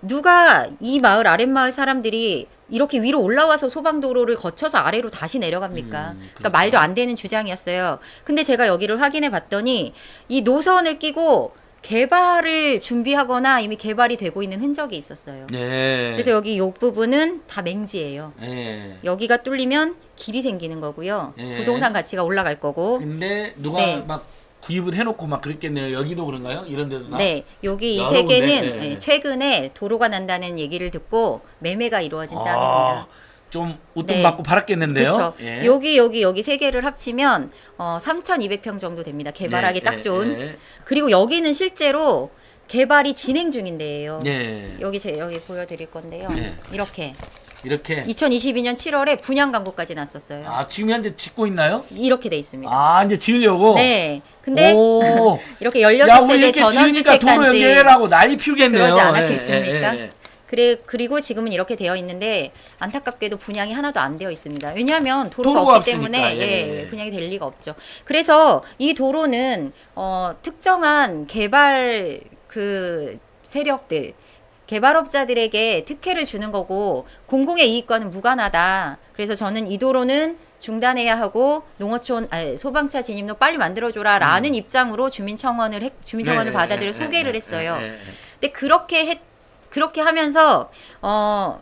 누가 이 마을 아랫마을 사람들이 이렇게 위로 올라와서 소방도로를 거쳐서 아래로 다시 내려갑니까? 그렇죠. 그러니까 말도 안 되는 주장이었어요. 근데 제가 여기를 확인해 봤더니 이 노선을 끼고 개발을 준비하거나 이미 개발이 되고 있는 흔적이 있었어요. 네. 그래서 여기 요 부분은 다 맹지예요. 네. 여기가 뚫리면 길이 생기는 거고요. 네. 부동산 가치가 올라갈 거고. 근데 누가 네. 막 구입을 해놓고 막 그랬겠네요. 여기도 그런가요? 이런 데도 다? 네, 여기 이 여러 세 군데? 개는 네. 최근에 도로가 난다는 얘기를 듣고 매매가 이루어진 땅입니다. 좀 웃돈 네. 받고 팔았겠는데요. 그렇죠. 예. 여기 세 개를 합치면 3,200평 정도 됩니다. 개발하기 네, 딱 좋은. 네, 그리고 여기는 실제로 개발이 진행 중인데요. 네. 여기 보여드릴 건데요. 네. 이렇게 이렇게. 2022년 7월에 분양 광고까지 났었어요. 아, 지금 현재 짓고 있나요? 이렇게 돼 있습니다. 아, 이제 지으려고? 네. 근데 오. 이렇게 야, 우리 16세대 이렇게 지으니까 도로 전원주택단지 연결하라고 난리 피우겠네요. 그러지 않았겠습니까? 예, 예. 그리고 지금은 이렇게 되어 있는데 안타깝게도 분양이 하나도 안 되어 있습니다. 왜냐하면 도로가 도로가 없기 없으니까, 때문에 예. 분양이 될 리가 없죠. 그래서 이 도로는 특정한 개발 그 세력들 개발업자들에게 특혜를 주는 거고 공공의 이익과는 무관하다. 그래서 저는 이 도로는 중단해야 하고 소방차 진입로 빨리 만들어줘라라는 입장으로 주민청원을 네, 받아들여 네, 소개를 네, 했어요. 네, 네. 근데 그렇게 하면서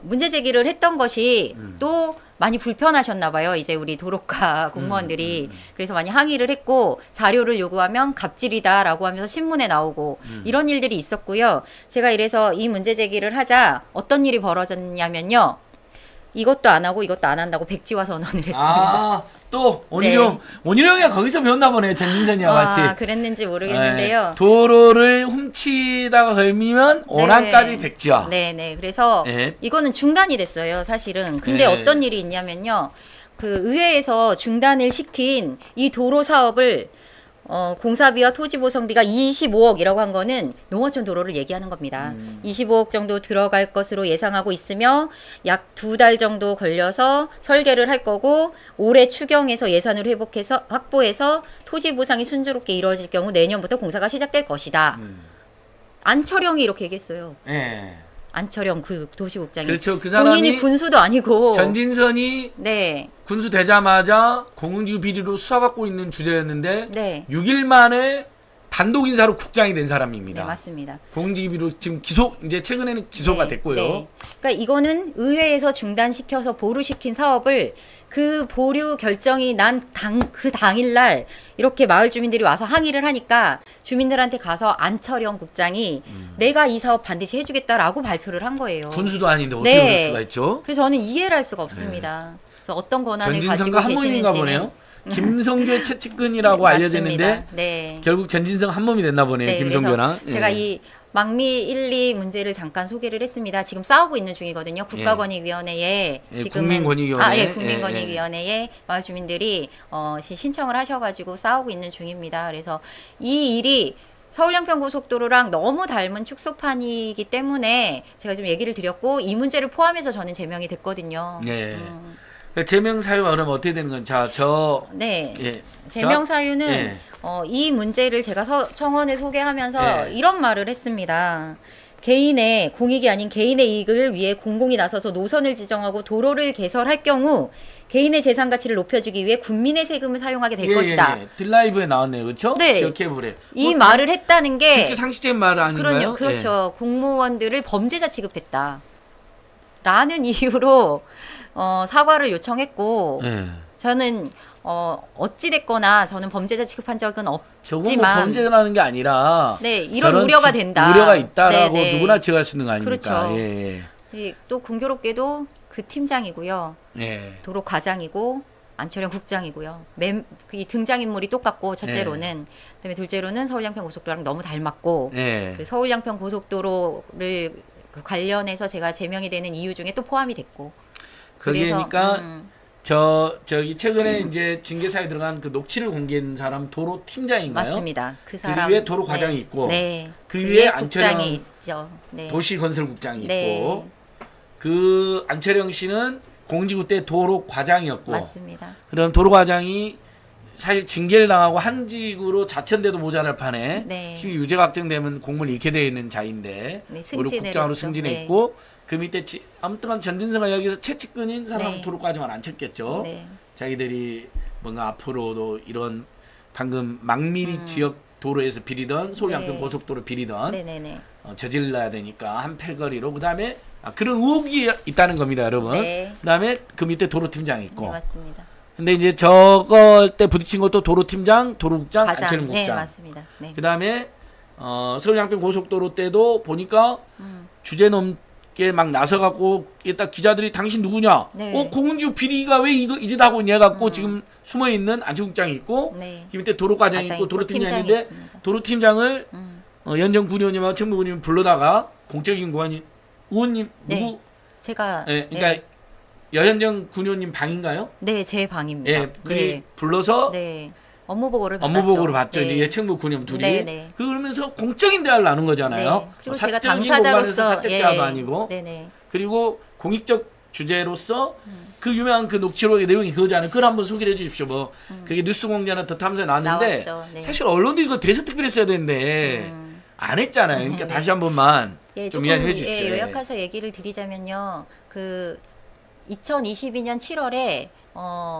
문제 제기를 했던 것이 또 많이 불편하셨나 봐요. 이제 우리 도로과 공무원들이 그래서 많이 항의를 했고 자료를 요구하면 갑질이다라고 하면서 신문에 나오고 이런 일들이 있었고요. 제가 이래서 이 문제 제기를 하자 어떤 일이 벌어졌냐면요. 이것도 안 하고 이것도 안 한다고 백지화 선언을 했습니다. 아, 또 원희룡. 원희룡이가 거기서 배웠나 보네. 전진선이와 같이. 그랬는지 모르겠는데요. 네. 도로를 훔치다가 걸리면 원안까지 백지화. 네네. 그래서 네. 이거는 중단이 됐어요. 사실은. 근데 네. 어떤 일이 있냐면요. 그 의회에서 중단을 시킨 이 도로 사업을 공사비와 토지보성비가 25억이라고 한 거는 농어촌 도로를 얘기하는 겁니다. 25억 정도 들어갈 것으로 예상하고 있으며 약 2달 정도 걸려서 설계를 할 거고 올해 추경에서 예산을 확보해서 토지보상이 순조롭게 이루어질 경우 내년부터 공사가 시작될 것이다. 안철영이 이렇게 얘기했어요. 네. 안철영 그 도시국장이. 그렇죠. 그 사람이 본인이 군수도 아니고. 전진선이 네. 군수 되자마자 공공기구 비리로 수사받고 있는 주제였는데 네. 6일 만에 단독 인사로 국장이 된 사람입니다. 네, 맞습니다. 공공기구 비리로 지금 이제 최근에는 기소가 됐고요. 네. 그러니까 이거는 의회에서 중단시켜서 보류시킨 사업을 그 보류 결정이 난 그 당일날 이렇게 마을 주민들이 와서 항의를 하니까 주민들한테 가서 안철영 국장이 내가 이 사업 반드시 해주겠다라고 발표를 한 거예요. 군수도 아닌데 어떻게 그럴 수가 있죠? 그래서 저는 이해를 할 수가 없습니다. 그래서 어떤 권한을 가지고 전진성과 한 몸인가 계시는지는 보네요. 김성교의 최측근이라고 알려졌는데 네. 결국 전진성 한 몸이 됐나 보네요. 네, 김성교랑. 그래서 제가 이 망미 1, 2 문제를 잠깐 소개를 했습니다. 지금 싸우고 있는 중이거든요. 국가권익위원회에 지금은 국민권익위원회. 국민권익위원회에 마을 주민들이 신청을 하셔가지고 싸우고 있는 중입니다. 그래서 이 일이 서울 양평고속도로랑 너무 닮은 축소판이기 때문에 제가 좀 얘기를 드렸고 이 문제를 포함해서 저는 제명이 됐거든요. 네. 제명 사유가 그러면 어떻게 되는 건? 네. 예. 제명 사유는 예. 이 문제를 제가 청원에 소개하면서 이런 말을 했습니다. 개인의 공익이 아닌 개인의 이익을 위해 공공이 나서서 노선을 지정하고 도로를 개설할 경우 개인의 재산 가치를 높여주기 위해 국민의 세금을 사용하게 될 것이다. 딜라이브에 나왔네요, 그렇죠? 네. 기억해보래. 이 말을 했다는 게 그렇게 상식적인 말 아닌가요? 그렇죠. 공무원들을 범죄자 취급했다. 라는 이유로 사과를 요청했고 저는 어찌됐거나 저는 범죄자 취급한 적은 저건 없지만 뭐 범죄라는 게 아니라 이런 우려가 된다. 우려가 있다라고 누구나 지어갈 수 있는 거 아닙니까? 그렇죠. 예. 또 공교롭게도 그 팀장이고요. 예. 도로 과장이고 안철영 국장이고요. 이 등장인물이 똑같고 첫째로는 그다음에 둘째로는 서울 양평 고속도로랑 너무 닮았고 그 서울 양평 고속도로를 관련해서 제가 제명이 되는 이유 중에 또 포함이 됐고 그러니까 저기 최근에 이제 징계사에 들어간 그 녹취를 공개한 사람 도로 팀장인가요? 맞습니다. 그 사람 그 위에 도로 과장이 있고 그 위에 위에 안철영 국장이 있죠. 도시건설국장이 있고 그 안철영 씨는 공지구 때 도로 과장이었고 맞습니다. 그럼 도로 과장이 사실 징계를 당하고 한직으로 자천돼도 모자랄 판에 심히 유죄가 확정되면 공무를 잃게 되어 있는 자인데 오히려 국장으로 승진했고 그 밑에 아무튼 전진성가 여기서 최측근인 사람 도로 과정을 안 쳤겠죠. 자기들이 뭔가 앞으로도 이런 방금 망미리 지역 도로에서 비리던 서울 양평 고속도로 비리던 저질러야 되니까 한 팔거리로 그다음에 그런 의혹이 있다는 겁니다, 여러분. 그다음에 그 밑에 도로팀장이 있고. 맞습니다. 근데 이제 저걸 때 부딪힌 것도 도로팀장, 도로국장, 안철영 국장. 네, 맞습니다. 그다음에 서울 양평 고속도로 때도 보니까 주제 넘게 막 나서갖고 딱 기자들이 당신 누구냐? 공은주 비리가 왜 이 짓 하고 있냐 갖고 지금 숨어 있는 안철영 국장이 있고 그 밑에 도로과장이 있고 도로팀장인데 도로팀장을 연정 군의원님하고 청부 군의원 불러다가 공적인 구간이 의원님 누구? 제가 그러니까 여현정 군의원님 방인가요? 네, 제 방입니다. 불러서 업무 보고를 봤죠. 이제 예청부 군의원 둘이. 그러면서 공적인 대화를 나눈 거잖아요. 그리고 제가 당사자로서 사적 대화도 아니고. 그리고 공익적 주제로서 그 유명한 그 녹취록의 내용이 그거잖아요. 그걸 한번 소개해 주십시오. 뭐 그게 뉴스공장이나 더 탐사에 나왔는데 사실 언론들이 이거 대서특필 했어야 되는데 안 했잖아요. 그러니까 다시 한 번만 좀 이야기해 주십시오. 요약해서 얘기를 드리자면요. 그 2022년 7월에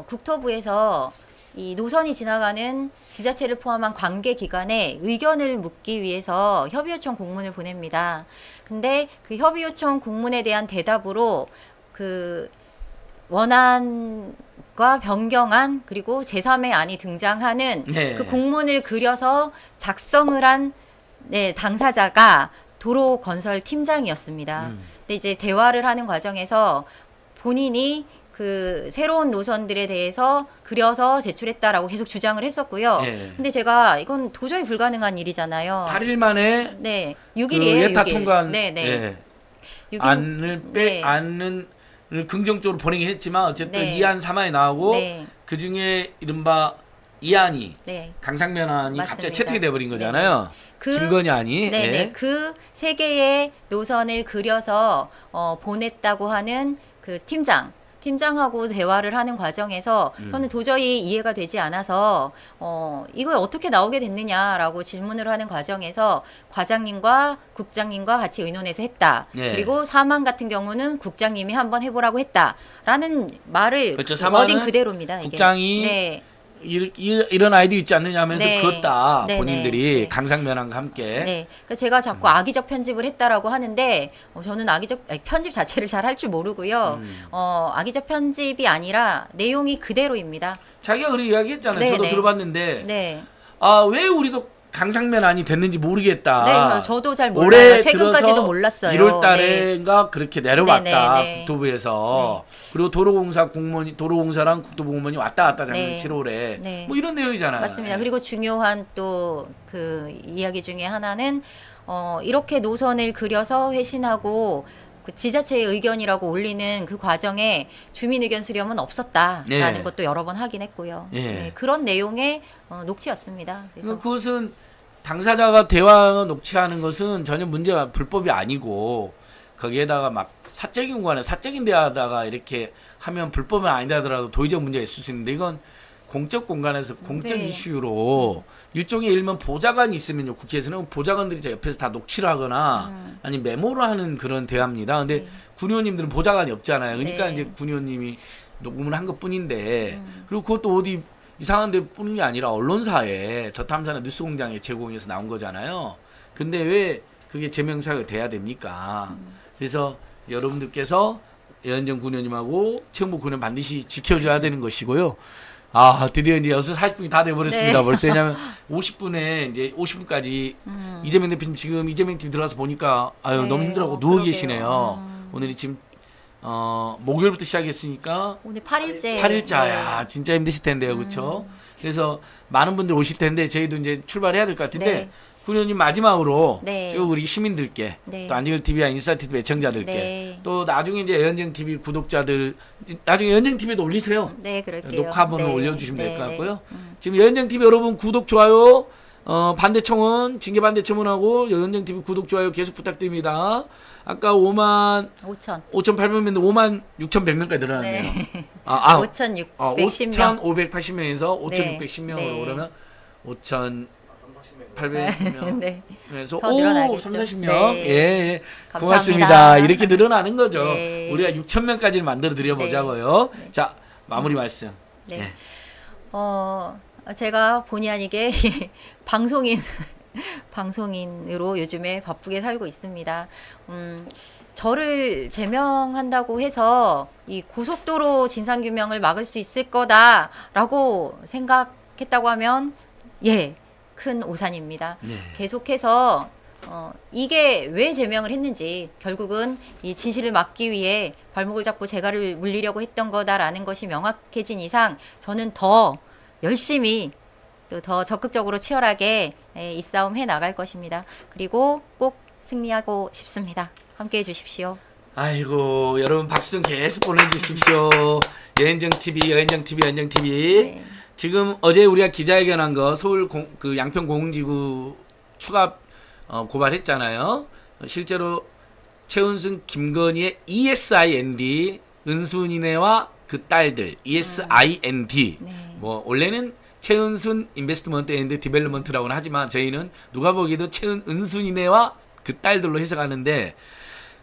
국토부에서 이 노선이 지나가는 지자체를 포함한 관계 기관에 의견을 묻기 위해서 협의 요청 공문을 보냅니다. 근데 그 협의 요청 공문에 대한 대답으로 그 원안과 변경안 그리고 제3의 안이 등장하는 그 공문을 그려서 작성을 한 당사자가 도로건설 팀장이었습니다. 근데 이제 대화를 하는 과정에서 본인이 그 새로운 노선들에 대해서 그려서 제출했다라고 계속 주장을 했었고요. 근데 제가 이건 도저히 불가능한 일이잖아요. 8일 만에 6일이에요. 예타 통과한 안을 안을 긍정적으로 보내긴 했지만 어쨌든 2안 3안이 나오고 그 중에 이른바 2안이 강상면안이 갑자기 채택이 돼버린 거잖아요. 김건희 안이. 그 세 개의 노선을 그려서 보냈다고 하는 그 팀장하고 대화를 하는 과정에서 저는 도저히 이해가 되지 않아서 이거 어떻게 나오게 됐느냐라고 질문을 하는 과정에서 과장님과 국장님과 같이 의논해서 했다. 그리고 4만 같은 경우는 국장님이 한번 해보라고 했다라는 말을 그렇죠. 워딩 그대로입니다. 국장이 이런 아이디어 있지 않느냐 하면서 네. 그었다. 네, 본인들이 네. 강상면함과 함께. 네. 그러니까 제가 자꾸 악의적 편집을 했다라고 하는데 저는 편집 자체를 잘 할 줄 모르고요. 악의적 편집이 아니라 내용이 그대로입니다. 자기가 그렇게 이야기했잖아요. 네, 저도 네. 들어봤는데 네. 왜 우리도 강상면안이 됐는지 모르겠다. 네, 저도 잘 올해 몰라요. 최근까지도 들어서 몰랐어요. 1월 달에인가 그렇게 내려왔다. 네, 네, 네. 국토부에서. 그리고 도로공사 공무원이 도로공사랑 국토부 공무원이 왔다 갔다 작년 네. 7월에 네. 뭐 이런 내용이잖아요. 맞습니다. 그리고 중요한 또 그 이야기 중에 하나는 이렇게 노선을 그려서 회신하고 그 지자체의 의견이라고 올리는 그 과정에 주민 의견 수렴은 없었다라는 네. 것도 여러 번 확인했고요. 예. 네, 그런 내용의 녹취였습니다. 그래서 그것은 당사자가 대화 녹취하는 것은 전혀 문제가 불법이 아니고 거기에다가 막 사적인 공간에 사적인 대화다가 이렇게 하면 불법은 아니다 하더라도 도의적 문제가 있을 수 있는데 이건 공적 공간에서 공적 네. 이슈로 일종의 일면 보좌관이 있으면요 국회에서는 보좌관들이 저 옆에서 다 녹취를 하거나 아니 메모를 하는 그런 대화입니다. 근데 네. 군의원님들은 보좌관이 없잖아요. 그러니까 네. 이제 군의원님이 녹음을 한 것뿐인데 그리고 그것도 어디 이상한 데 뿐이 아니라 언론사에 저 탐사나 뉴스공장에 제공해서 나온 거잖아요. 근데 왜 그게 제명사가 돼야 됩니까? 그래서 여러분들께서 여현정 군의원님하고 최영복 군의원 반드시 지켜줘야 되는 것이고요. 드디어 이제 6시 40분이 다 돼버렸습니다. 네. 벌써 왜냐면 50분에 이제 50분까지 이재명 대표님 지금 이재명 TV 들어가서 보니까 네. 너무 힘들어하고 누워 그러게요. 계시네요. 오늘이 지금 목요일부터 시작했으니까 오늘 8일째. 8일자야. 진짜 힘드실 텐데요. 그렇죠? 그래서 많은 분들 오실 텐데 저희도 이제 출발해야 될 것 같은데 네. 군의원님 마지막으로 네. 쭉 우리 시민들께 네. 또 안진걸 TV와 인사이트 TV 애청자들께 네. 또 나중에 이제 여현정 TV 구독자들 나중에 여현정 TV도 올리세요. 네, 그럴게요. 녹화본을 네. 올려주시면 될 것 네, 같고요. 네. 지금 여현정 TV 여러분 구독 좋아요 반대 청원 징계 반대 청원하고 여현정 TV 구독 좋아요 계속 부탁드립니다. 아까 5만 5천. 5,800명인데 5만 6,100명까지 늘어났네요. 네. 5,580명에서 5,610명. 5,610명으로 네. 오르면 5,800명. 네. 그래서 더 늘어나겠죠. 3, 40명. 네. 예. 감사합니다. 고맙습니다. 이렇게 늘어나는 거죠. 네. 우리가 6,000명까지를 만들어 드려 보자고요. 자, 마무리 말씀. 네. 예. 제가 본의 아니게 방송인으로 요즘에 바쁘게 살고 있습니다. 저를 제명한다고 해서 이 고속도로 진상규명을 막을 수 있을 거다라고 생각했다고 하면 큰 오산입니다. 네. 계속해서 이게 왜 제명을 했는지 결국은 이 진실을 막기 위해 발목을 잡고 재갈을 물리려고 했던 거다라는 것이 명확해진 이상 저는 더 열심히 또 더 적극적으로 치열하게 이 싸움 해 나갈 것입니다. 그리고 꼭 승리하고 싶습니다. 함께 해주십시오. 아이고, 여러분 박수 좀 계속 보내주십시오. 여현정 TV. 네. 지금 어제 우리가 기자회견한 거 서울 그 양평 공흥지구 추가 고발했잖아요. 실제로 최은순, 김건희의 ESIND 은순이네와 그 딸들 ESIND 네. 뭐 원래는 최은순 인베스트먼트 앤드 디벨롭먼트라고는 하지만 저희는 누가 보기에도 은순이네와 그 딸들로 해석하는데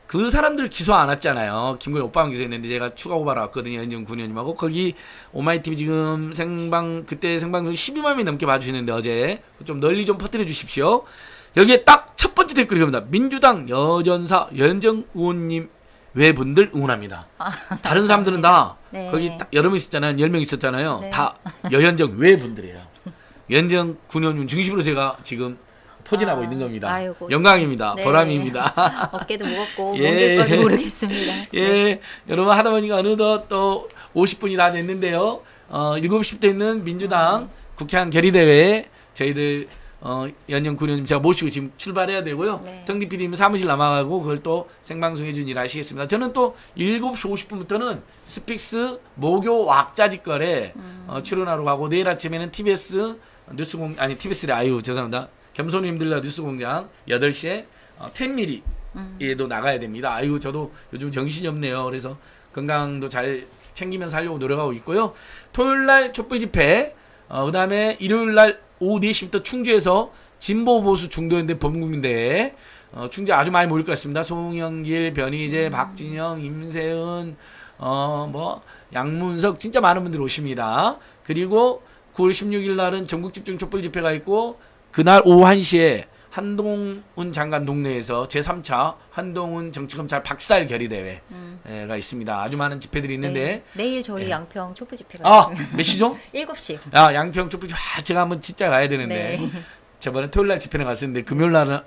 그 사람들 기소 안 왔잖아요. 김건희 오빠만 기소했는데 제가 추가 고발 왔거든요. 연정 군의원님하고 거기 오마이TV 지금 그때 생방송 12만 명이 넘게 봐주시는데 어제 좀 널리 좀 퍼뜨려 주십시오. 여기에 딱 첫 번째 댓글이 겁니다. 민주당 여전사 여현정 의원님 외분들 응원합니다. 다른 사람들은 다 네. 거기 딱 여러 명 있었잖아요. 10명 있었잖아요. 네. 다 여현정 외분들이에요. 여현정 군의원님 중심으로 제가 지금 포진하고 있는 겁니다. 아이고, 영광입니다. 네. 보람입니다. 어깨도 무겁고 예. 몸둘 바도 모르겠습니다. 예, 네. 여러분 하다 보니까 어느덧 또 50분이 다 됐는데요. 7시부터 있는 민주당 국회의원 결의대회에 저희들 연영 군의원님 제가 모시고 지금 출발해야 되고요. 네. 덩디 PD님 사무실 남아가고 그걸 또 생방송 해준 일 하시겠습니다. 저는 또 7시 50분부터는 스픽스 목요 왁자지껄에 출연하러 가고 내일 아침에는 TBS TBS래 죄송합니다. 겸손히 힘들다 뉴스공장 8시에 10mm에도 나가야 됩니다. 저도 요즘 정신이 없네요. 그래서 건강도 잘 챙기면서 하려고 노력하고 있고요. 토요일날 촛불 집회, 그 다음에 일요일날 오후 4시부터 충주에서 진보 보수 중도연대 범국민대회, 충주 아주 많이 모일 것 같습니다. 송영길, 변희재, 박진영, 임세은, 양문석 진짜 많은 분들이 오십니다. 그리고 9월 16일 날은 전국 집중 촛불 집회가 있고 그날 오후 1시에 한동훈 장관 동네에서 제3차 한동훈 정치검찰 박살 결의대회가 있습니다. 아주 많은 집회들이 있는데 내일 저희 예. 양평 촛불 집회가 있습니다. 몇 시죠? 7시. 양평 촛불 집회 제가 한번 진짜 가야 되는데 네. 저번에 토요일 날 집회는 갔었는데 금요일 날은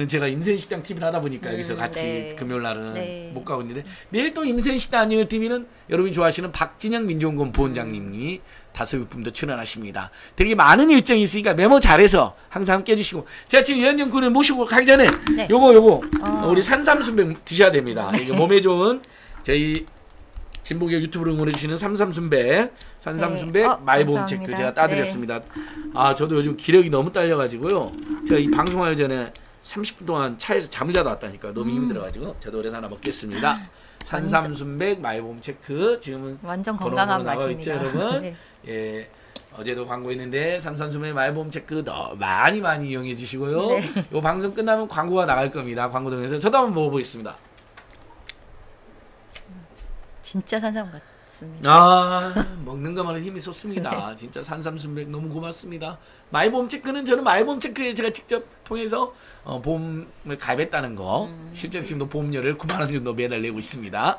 제가 임센식당 TV를 하다 보니까 여기서 같이 네. 금요일 날은 네. 못 가고 있는데 내일 또 임센식당 안녕을 TV는 여러분이 좋아하시는 박진영 민주연구원 부원장님이 다섯분도 출연하십니다. 되게 많은 일정이 있으니까 메모 잘해서 항상 함께 해주시고 제가 지금 유현정 군을 모시고 가기 전에 네. 요거 우리 산삼순백 드셔야 됩니다. 이게 몸에 좋은 저희 진보교 유튜브를 응원해주시는 산삼순백 산삼순백 마이보험 체크 감사합니다. 제가 따드렸습니다. 저도 요즘 기력이 너무 딸려가지고요. 제가 이 방송하기 전에 30분 동안 차에서 잠을 자다 왔다니까 너무 힘이 들어가지고 저도 오래서 하나 먹겠습니다. 산삼순백 마이보험 체크 지금은 완전 건강한 나가고 있죠, 맛입니다. 여러분. 네. 예. 어제도 광고했는데 산삼순백 마이보험 체크 많이 이용해 주시고요. 네. 이 방송 끝나면 광고가 나갈 겁니다. 광고 등에서 저도 한번 먹어보겠습니다. 진짜 산삼 같습니다. 먹는 것만은 힘이 솟습니다. 진짜 산삼순백 너무 고맙습니다. 마이보험 체크는 저는 마이보험 체크에 제가 직접 통해서 보험을 가입했다는 거 실제 지금도 보험료를 9만 원 정도 매달 내고 있습니다.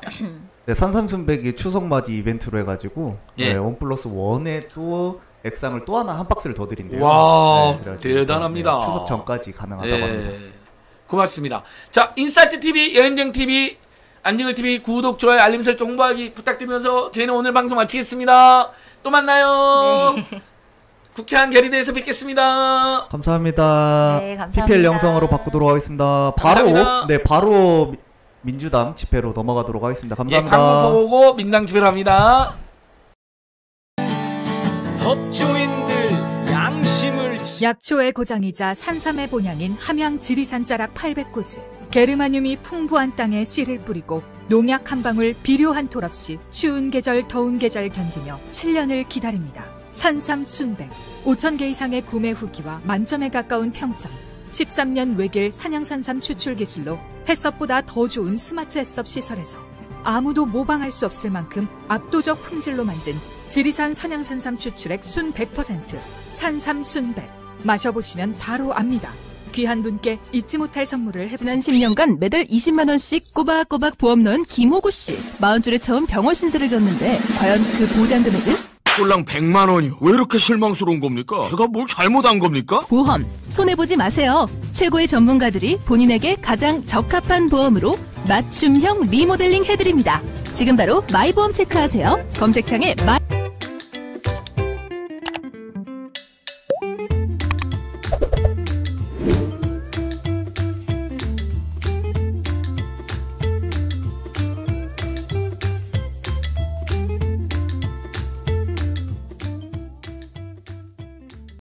네, 산삼순백이 추석맞이 이벤트로 해가지고 예. 네, 1+1에 또 액상을 또 하나 한 박스를 더 드린대요. 와, 네, 그래가지고 대단합니다. 네, 추석 전까지 가능하다고 합니다. 고맙습니다. 자, 인사이트 TV, 여행정 TV, 안진걸 TV 구독, 좋아요, 알림 설정, 홍보하기 부탁드리면서 저희는 오늘 방송 마치겠습니다. 또 만나요. 네. 국회의원 결의대에서 뵙겠습니다. 감사합니다. 네, 감사합니다. TPL 영상으로 바꾸도록 하겠습니다. 감사합니다. 바로 민주당 집회로 넘어가도록 하겠습니다. 예, 감사합니다. 광고 보고 민당 집회로 합니다. 법조인들 양심을 약초의 고장이자 산삼의 본향인 함양 지리산 자락 800고지. 게르마늄이 풍부한 땅에 씨를 뿌리고 농약 한 방울 비료 한 톨 없이 추운 계절 더운 계절 견디며 7년을 기다립니다. 산삼 순백 5,000개 이상의 구매 후기와 만점에 가까운 평점. 13년 외길 산양산삼 추출 기술로 햇섭보다 더 좋은 스마트 햇섭 시설에서 아무도 모방할 수 없을 만큼 압도적 품질로 만든 지리산 산양산삼 추출액 순 100% 산삼 순백. 마셔보시면 바로 압니다. 귀한 분께 잊지 못할 선물을 지난 해보세요. 10년간 매달 20만 원씩 꼬박꼬박 보험 넣은 김호구 씨. 40줄에 처음 병원 신세를 졌는데 과연 그 보장 금액은? 꼴랑 100만 원이요. 왜 이렇게 실망스러운 겁니까? 제가 뭘 잘못한 겁니까? 보험 손해보지 마세요. 최고의 전문가들이 본인에게 가장 적합한 보험으로 맞춤형 리모델링 해드립니다. 지금 바로 마이보험 체크하세요. 검색창에